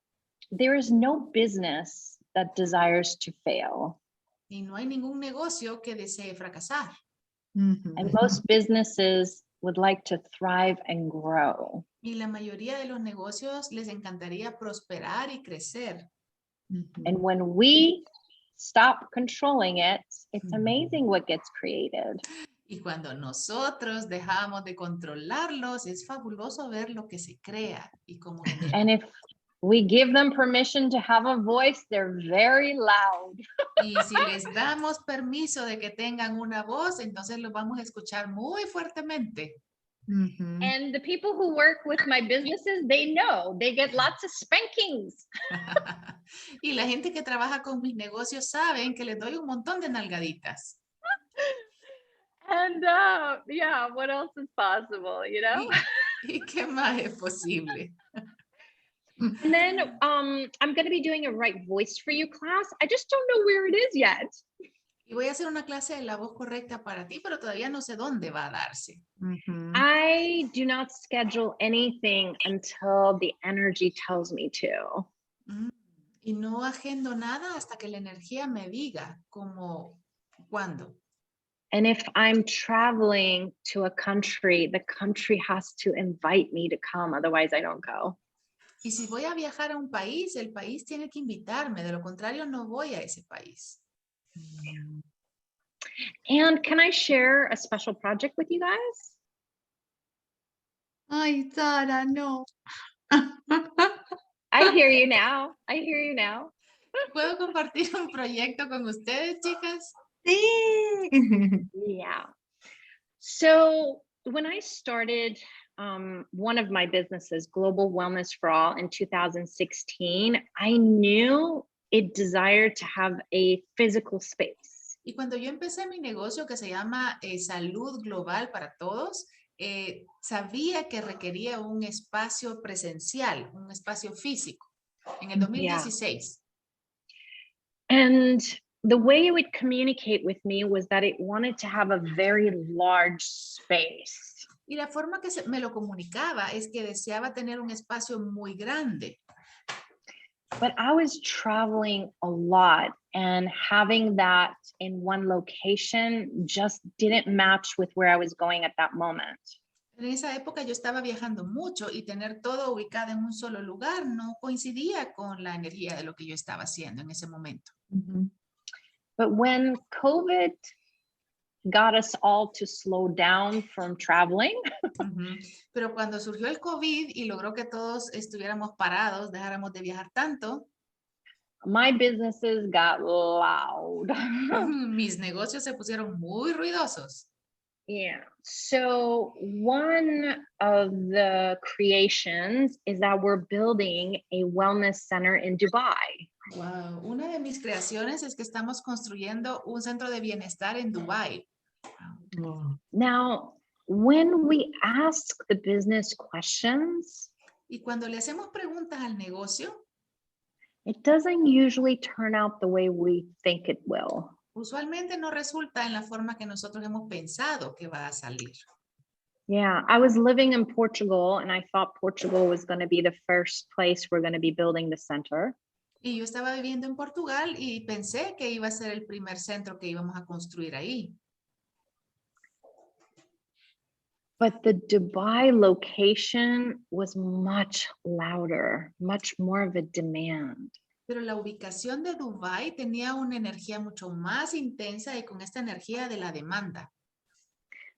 [SPEAKER 3] there is no business that desires to fail.
[SPEAKER 2] Y no hay ningún negocio que desee fracasar.
[SPEAKER 3] And most businesses would like to thrive and grow.
[SPEAKER 2] Y la mayoría de los negocios les encantaría prosperar y crecer.
[SPEAKER 3] And when we stop controlling it, it's amazing what gets created.
[SPEAKER 2] Y cuando nosotros dejamos de controlarlos, es fabuloso ver lo que se crea y cómo genera.
[SPEAKER 3] And if we give them permission to have a voice, they're very loud.
[SPEAKER 2] Y si les damos permiso de que tengan una voz, entonces los vamos a escuchar muy fuertemente.
[SPEAKER 3] And the people who work with my businesses, they know they get lots of spankings.
[SPEAKER 2] Y la gente que trabaja con mis negocios saben que les doy un montón de nalgaditas.
[SPEAKER 3] And yeah, what else is possible, you know?
[SPEAKER 2] ¿Y qué más es posible?
[SPEAKER 3] And then I'm going to be doing a Right Voice for You class. I just don't know where it is yet.
[SPEAKER 2] Y voy a hacer una clase de la voz correcta para ti, pero todavía no sé dónde va a darse.
[SPEAKER 3] I do not schedule anything until the energy tells me to.
[SPEAKER 2] Y no agendo nada hasta que la energía me diga como cuándo.
[SPEAKER 3] And if I'm traveling to a country, the country has to invite me to come. Otherwise, I don't go.
[SPEAKER 2] Y si voy a viajar a un país, el país tiene que invitarme. De lo contrario, no voy a ese país.
[SPEAKER 3] And can I share a special project with you guys?
[SPEAKER 1] Ay, Sara, no.
[SPEAKER 3] I hear you now. I hear you now.
[SPEAKER 2] ¿Puedo compartir un proyecto con ustedes, chicas?
[SPEAKER 1] Sí.
[SPEAKER 3] Yeah. So when I started one of my businesses, Global Wellness for All, in 2016, I knew it desired to have a physical space.
[SPEAKER 2] Y cuando yo empecé mi negocio que se llama Salud Global para Todos, sabía que requería un espacio presencial, un espacio físico, en el 2016.
[SPEAKER 3] And the way it would communicate with me was that it wanted to have a very large space.
[SPEAKER 2] Y la forma que me lo comunicaba es que deseaba tener un espacio muy grande.
[SPEAKER 3] But I was traveling a lot, and having that in one location just didn't match with where I was going at that moment.
[SPEAKER 2] En esa época yo estaba viajando mucho y tener todo ubicado en un solo lugar no coincidía con la energía de lo que yo estaba haciendo en ese momento.
[SPEAKER 3] But when COVID got us all to slow down from traveling,
[SPEAKER 2] pero cuando surgió el COVID y logró que todos estuviéramos parados, dejáramos de viajar tanto,
[SPEAKER 3] my businesses got loud.
[SPEAKER 2] mis negocios se pusieron muy ruidosos.
[SPEAKER 3] Yeah. So one of the creations is that we're building a wellness center in Dubai.
[SPEAKER 2] Wow. Una de mis creaciones es que estamos construyendo un centro de bienestar en Dubái.
[SPEAKER 3] Now, when we ask the business questions,
[SPEAKER 2] y cuando le hacemos preguntas al negocio,
[SPEAKER 3] it doesn't usually turn out the way we think it will.
[SPEAKER 2] Usualmente no resulta en la forma que nosotros hemos pensado que va a salir.
[SPEAKER 3] Yeah, I was living in Portugal and I thought Portugal was going to be the first place we're going to be building the center.
[SPEAKER 2] Y yo estaba viviendo en Portugal y pensé que iba a ser el primer centro que íbamos a construir ahí.
[SPEAKER 3] But the Dubai location was much louder, much more of a demand.
[SPEAKER 2] Pero la ubicación de Dubái tenía una energía mucho más intensa y con esta energía de la demanda.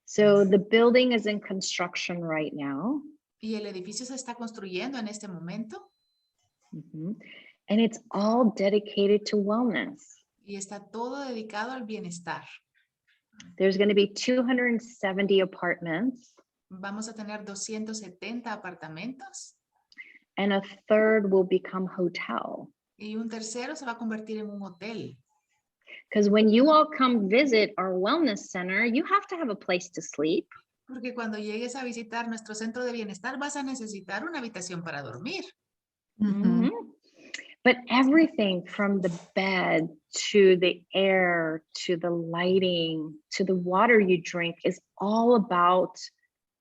[SPEAKER 3] So the building is in construction right now.
[SPEAKER 2] Y el edificio se está construyendo en este momento.
[SPEAKER 3] And it's all dedicated to wellness.
[SPEAKER 2] Y está todo dedicado al bienestar.
[SPEAKER 3] There's going to be 270 apartments.
[SPEAKER 2] Vamos a tener 270 apartamentos.
[SPEAKER 3] And a third will become hotel.
[SPEAKER 2] Y un tercero se va a convertir en un hotel.
[SPEAKER 3] Because when you all come visit our wellness center, you have to have a place to sleep.
[SPEAKER 2] Porque cuando llegues a visitar nuestro centro de bienestar, vas a necesitar una habitación para dormir.
[SPEAKER 3] But everything from the bed to the air, to the lighting, to the water you drink is all about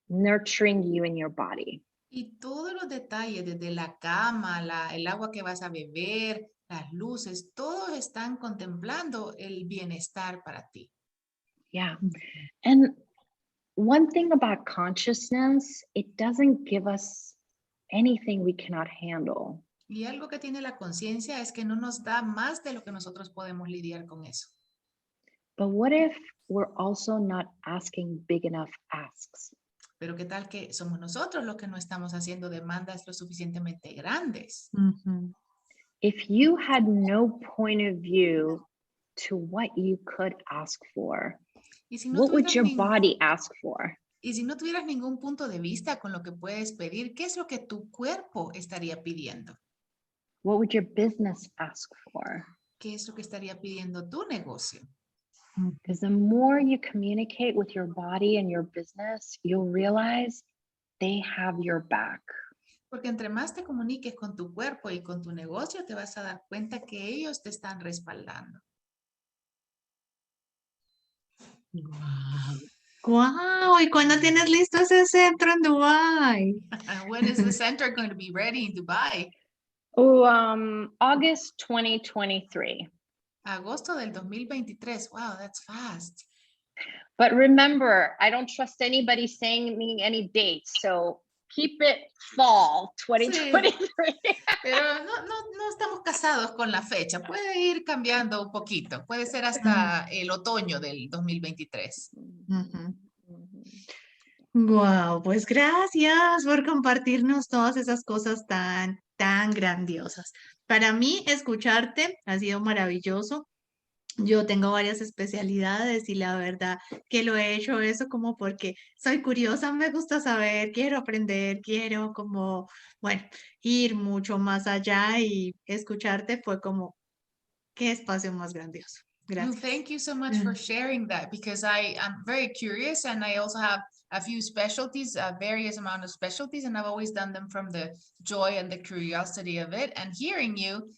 [SPEAKER 3] nurturing you and your body.
[SPEAKER 2] Y todos los detalles, desde la cama, el agua que vas a beber, las luces, todos están contemplando el bienestar para ti.
[SPEAKER 3] Yeah. And one thing about consciousness, it doesn't give us anything we cannot handle.
[SPEAKER 2] Y algo que tiene la conciencia es que no nos da más de lo que nosotros podemos lidiar con eso.
[SPEAKER 3] But what if we're also not asking big enough asks?
[SPEAKER 2] Pero qué tal que somos nosotros los que no estamos haciendo demandas lo suficientemente grandes.
[SPEAKER 3] If you had no point of view to what you could ask for, what would your body ask for?
[SPEAKER 2] Y si no tuvieras ningún punto de vista con lo que puedes pedir, ¿qué es lo que tu cuerpo estaría pidiendo?
[SPEAKER 3] What would your business ask for?
[SPEAKER 2] ¿Qué es lo que estaría pidiendo tu negocio?
[SPEAKER 3] Because the more you communicate with your body and your business, you'll realize they have your back.
[SPEAKER 2] Porque entre más te comuniques con tu cuerpo y con tu negocio, te vas a dar cuenta que ellos te están respaldando.
[SPEAKER 1] Wow, ¿y cuándo tienes listo ese centro en Dubái?
[SPEAKER 2] When is the center going to be ready in Dubai?
[SPEAKER 3] August 2023.
[SPEAKER 2] Agosto del 2023. Wow, that's fast.
[SPEAKER 3] But remember, I don't trust anybody saying me any dates, so keep it fall 2023.
[SPEAKER 2] Sí, pero no estamos casados con la fecha. Puede ir cambiando un poquito. Puede ser hasta el otoño del 2023.
[SPEAKER 1] Wow, pues gracias por compartirnos todas esas cosas tan grandiosas. Para mí, escucharte ha sido maravilloso. Yo tengo varias especialidades y la verdad que lo he hecho eso como porque soy curiosa, me gusta saber, quiero aprender, quiero como, bueno, ir mucho más allá y escucharte fue como, qué espacio más grandioso.
[SPEAKER 2] Well,
[SPEAKER 1] Gracias.
[SPEAKER 2] thank you so much for sharing that because I am very curious and I also have a few specialties, various amount of specialties, and I've always done them from the joy and the curiosity of it. And hearing you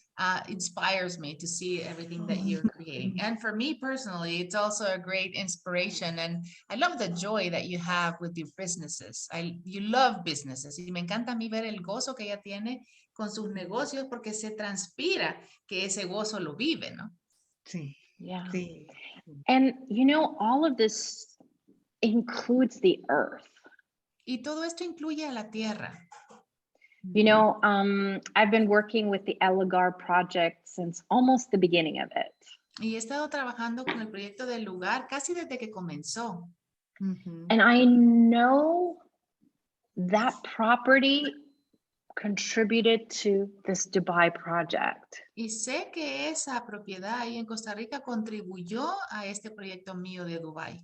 [SPEAKER 2] inspires me to see everything that you're creating. And for me personally, it's also a great inspiration. And I love the joy that you have with your businesses. You love businesses. Y me encanta a mí ver el gozo que ella tiene con sus negocios porque se transpira que ese gozo lo vive, ¿no?
[SPEAKER 1] Sí,
[SPEAKER 3] Yeah.
[SPEAKER 1] sí.
[SPEAKER 3] And all of this includes the earth.
[SPEAKER 2] Y todo esto incluye a la tierra.
[SPEAKER 3] I've been working with the Elgar project since almost the beginning of it.
[SPEAKER 2] Y he estado trabajando con el proyecto del lugar casi desde que comenzó.
[SPEAKER 3] And I know that property contributed to this Dubai project.
[SPEAKER 2] Y sé que esa propiedad ahí en Costa Rica contribuyó a este proyecto mío de Dubái.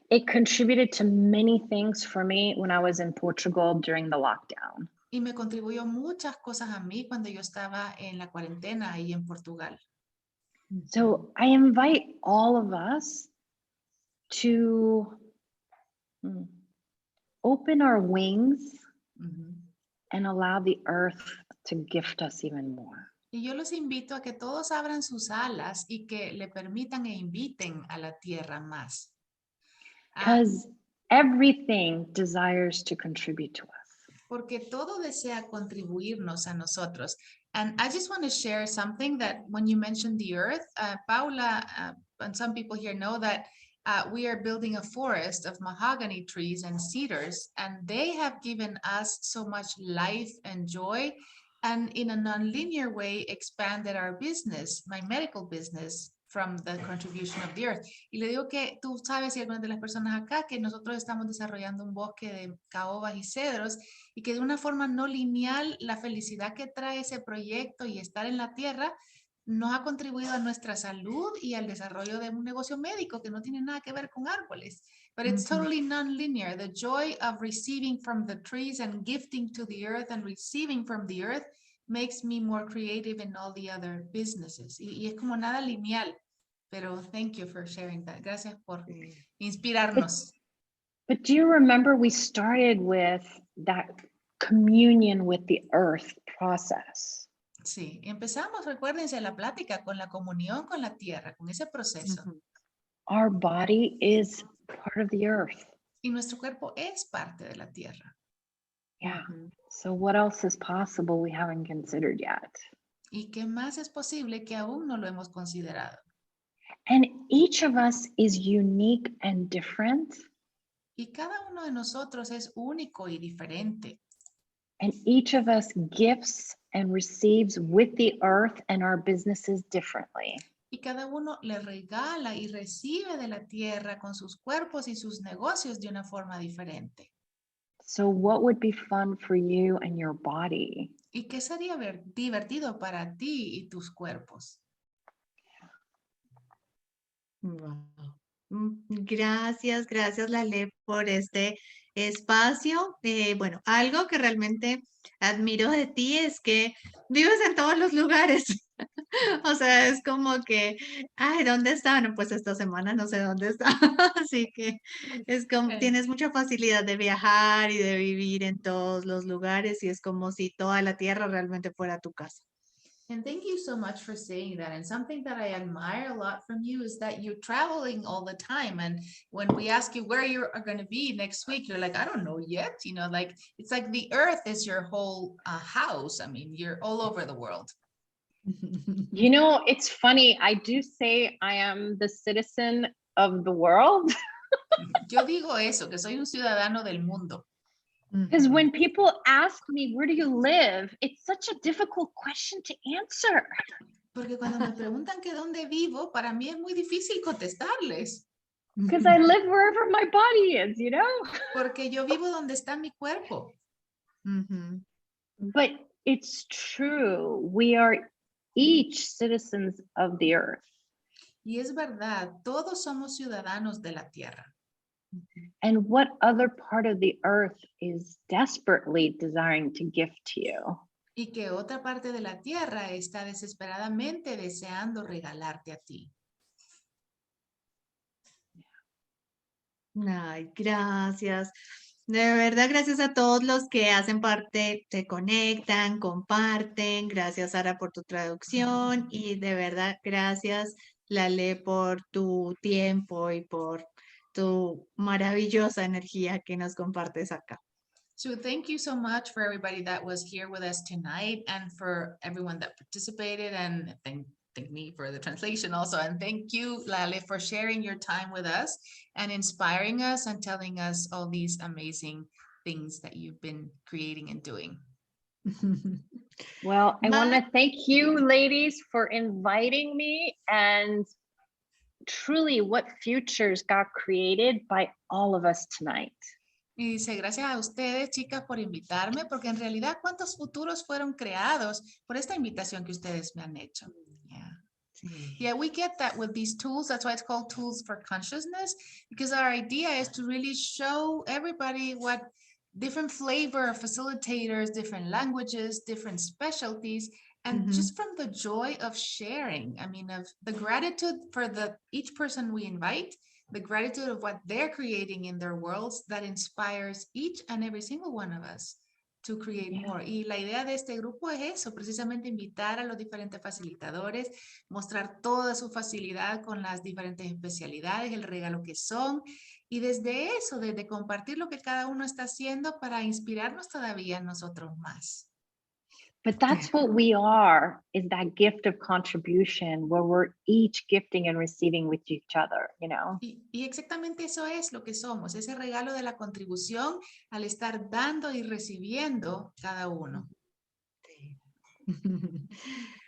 [SPEAKER 3] It contributed to many things for me when I was in Portugal during the lockdown.
[SPEAKER 2] Y me contribuyó muchas cosas a mí cuando yo estaba en la cuarentena ahí en Portugal.
[SPEAKER 3] So I invite all of us to open our wings and allow the earth to gift us even more.
[SPEAKER 2] Y yo los invito a que todos abran sus alas y que le permitan e inviten a la tierra más.
[SPEAKER 3] Because everything desires to contribute to us.
[SPEAKER 2] Porque todo desea contribuirnos a nosotros. And I just want to share something that when you mentioned the earth, Paula, and some people here know that we are building a forest of mahogany trees and cedars, and they have given us so much life and joy, and in a non-linear way expanded our business, my medical business, from the contribution of the earth. Y le digo que tú sabes, y algunas de las personas acá, que nosotros estamos desarrollando un bosque de caobas y cedros y que de una forma no lineal la felicidad que trae ese proyecto y estar en la tierra nos ha contribuido a nuestra salud y al desarrollo de un negocio médico que no tiene nada que ver con árboles. But it's totally non-linear. The joy of receiving from the trees and gifting to the earth and receiving from the earth makes me more creative in all the other businesses. Y es como nada lineal, pero thank you for sharing that. Gracias por inspirarnos.
[SPEAKER 3] But do you remember we started with that communion with the earth process?
[SPEAKER 2] Sí, empezamos, recuérdense, la plática con la comunión con la tierra, con ese proceso.
[SPEAKER 3] Our body is part of the earth.
[SPEAKER 2] Y nuestro cuerpo es parte de la tierra.
[SPEAKER 3] Yeah. So what else is possible we haven't considered yet?
[SPEAKER 2] ¿Y qué más es posible que aún no lo hemos considerado?
[SPEAKER 3] And each of us is unique and different.
[SPEAKER 2] Y cada uno de nosotros es único y diferente.
[SPEAKER 3] And each of us gifts and receives with the earth and our businesses differently.
[SPEAKER 2] Y cada uno le regala y recibe de la tierra con sus cuerpos y sus negocios de una forma diferente.
[SPEAKER 3] So what would be fun for you and your body?
[SPEAKER 2] ¿Y qué sería divertido para ti y tus cuerpos?
[SPEAKER 1] Wow. Gracias, gracias Laleh por este espacio. Bueno, algo que realmente admiro de ti es que vives en todos los lugares. O sea, es como que, ay, ¿dónde están? Pues esta semana no sé dónde está. Así que es como, tienes mucha facilidad de viajar y de vivir en todos los lugares y es como si toda la tierra realmente fuera tu casa.
[SPEAKER 2] And thank you so much for saying that. And something that I admire a lot from you is that you're traveling all the time. And when we ask you where you are going to be next week, you're like, I don't know yet. You know, like it's like the earth is your whole house. I mean, you're all over the world.
[SPEAKER 3] You know, it's funny. I do say I am the citizen of the world.
[SPEAKER 2] Yo digo eso, que soy un ciudadano del mundo.
[SPEAKER 3] Because when people ask me, where do you live? It's such a difficult question to answer.
[SPEAKER 2] Porque cuando me preguntan que dónde vivo, para mí es muy difícil contestarles.
[SPEAKER 3] Because I live wherever my body is, you know?
[SPEAKER 2] Porque yo vivo donde está mi cuerpo.
[SPEAKER 3] But it's true. We are each citizens of the earth.
[SPEAKER 2] Y es verdad, todos somos ciudadanos de la tierra.
[SPEAKER 3] And what other part of the earth is desperately desiring to gift to you?
[SPEAKER 2] Y que otra parte de la tierra está desesperadamente deseando regalarte a ti.
[SPEAKER 1] Ay, gracias. De verdad, gracias a todos los que hacen parte, se conectan, comparten. Gracias, Sara, por tu traducción. Y de verdad, gracias, Lale, por tu tiempo y por tu maravillosa energía que nos compartes acá.
[SPEAKER 2] So thank you so much for everybody that was here with us tonight and for everyone that participated, and thank me for the translation also. And thank you, Laleh, for sharing your time with us and inspiring us and telling us all these amazing things that you've been creating and doing.
[SPEAKER 3] Well, I want to thank you, ladies, for inviting me, and truly what futures got created by all of us tonight.
[SPEAKER 2] Y dice, gracias a ustedes, chicas, por invitarme, porque en realidad, ¿cuántos futuros fueron creados por esta invitación que ustedes me han hecho? Yeah, we get that with these tools. That's why it's called Tools for Consciousness, because our idea is to really show everybody what different flavor facilitators, different languages, different specialties, and just from the joy of sharing, I mean, of the gratitude for each person we invite, the gratitude of what they're creating in their worlds that inspires each and every single one of us to create more. Y la idea de este grupo es eso, precisamente invitar a los diferentes facilitadores, mostrar toda su facilidad con las diferentes especialidades, el regalo que son, y desde eso, desde compartir lo que cada uno está haciendo para inspirarnos todavía nosotros más.
[SPEAKER 3] But that's what we are, is that gift of contribution where we're each gifting and receiving with each other, you know?
[SPEAKER 2] Y exactamente eso es lo que somos, ese regalo de la contribución al estar dando y recibiendo cada uno.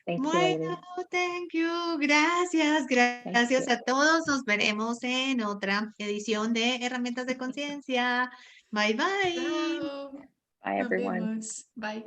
[SPEAKER 1] Bueno, thank you. Gracias, gracias a todos. Nos veremos en otra edición de Herramientas de Conciencia. Bye, bye.
[SPEAKER 2] Chao.
[SPEAKER 3] Bye, everyone.
[SPEAKER 2] Bye.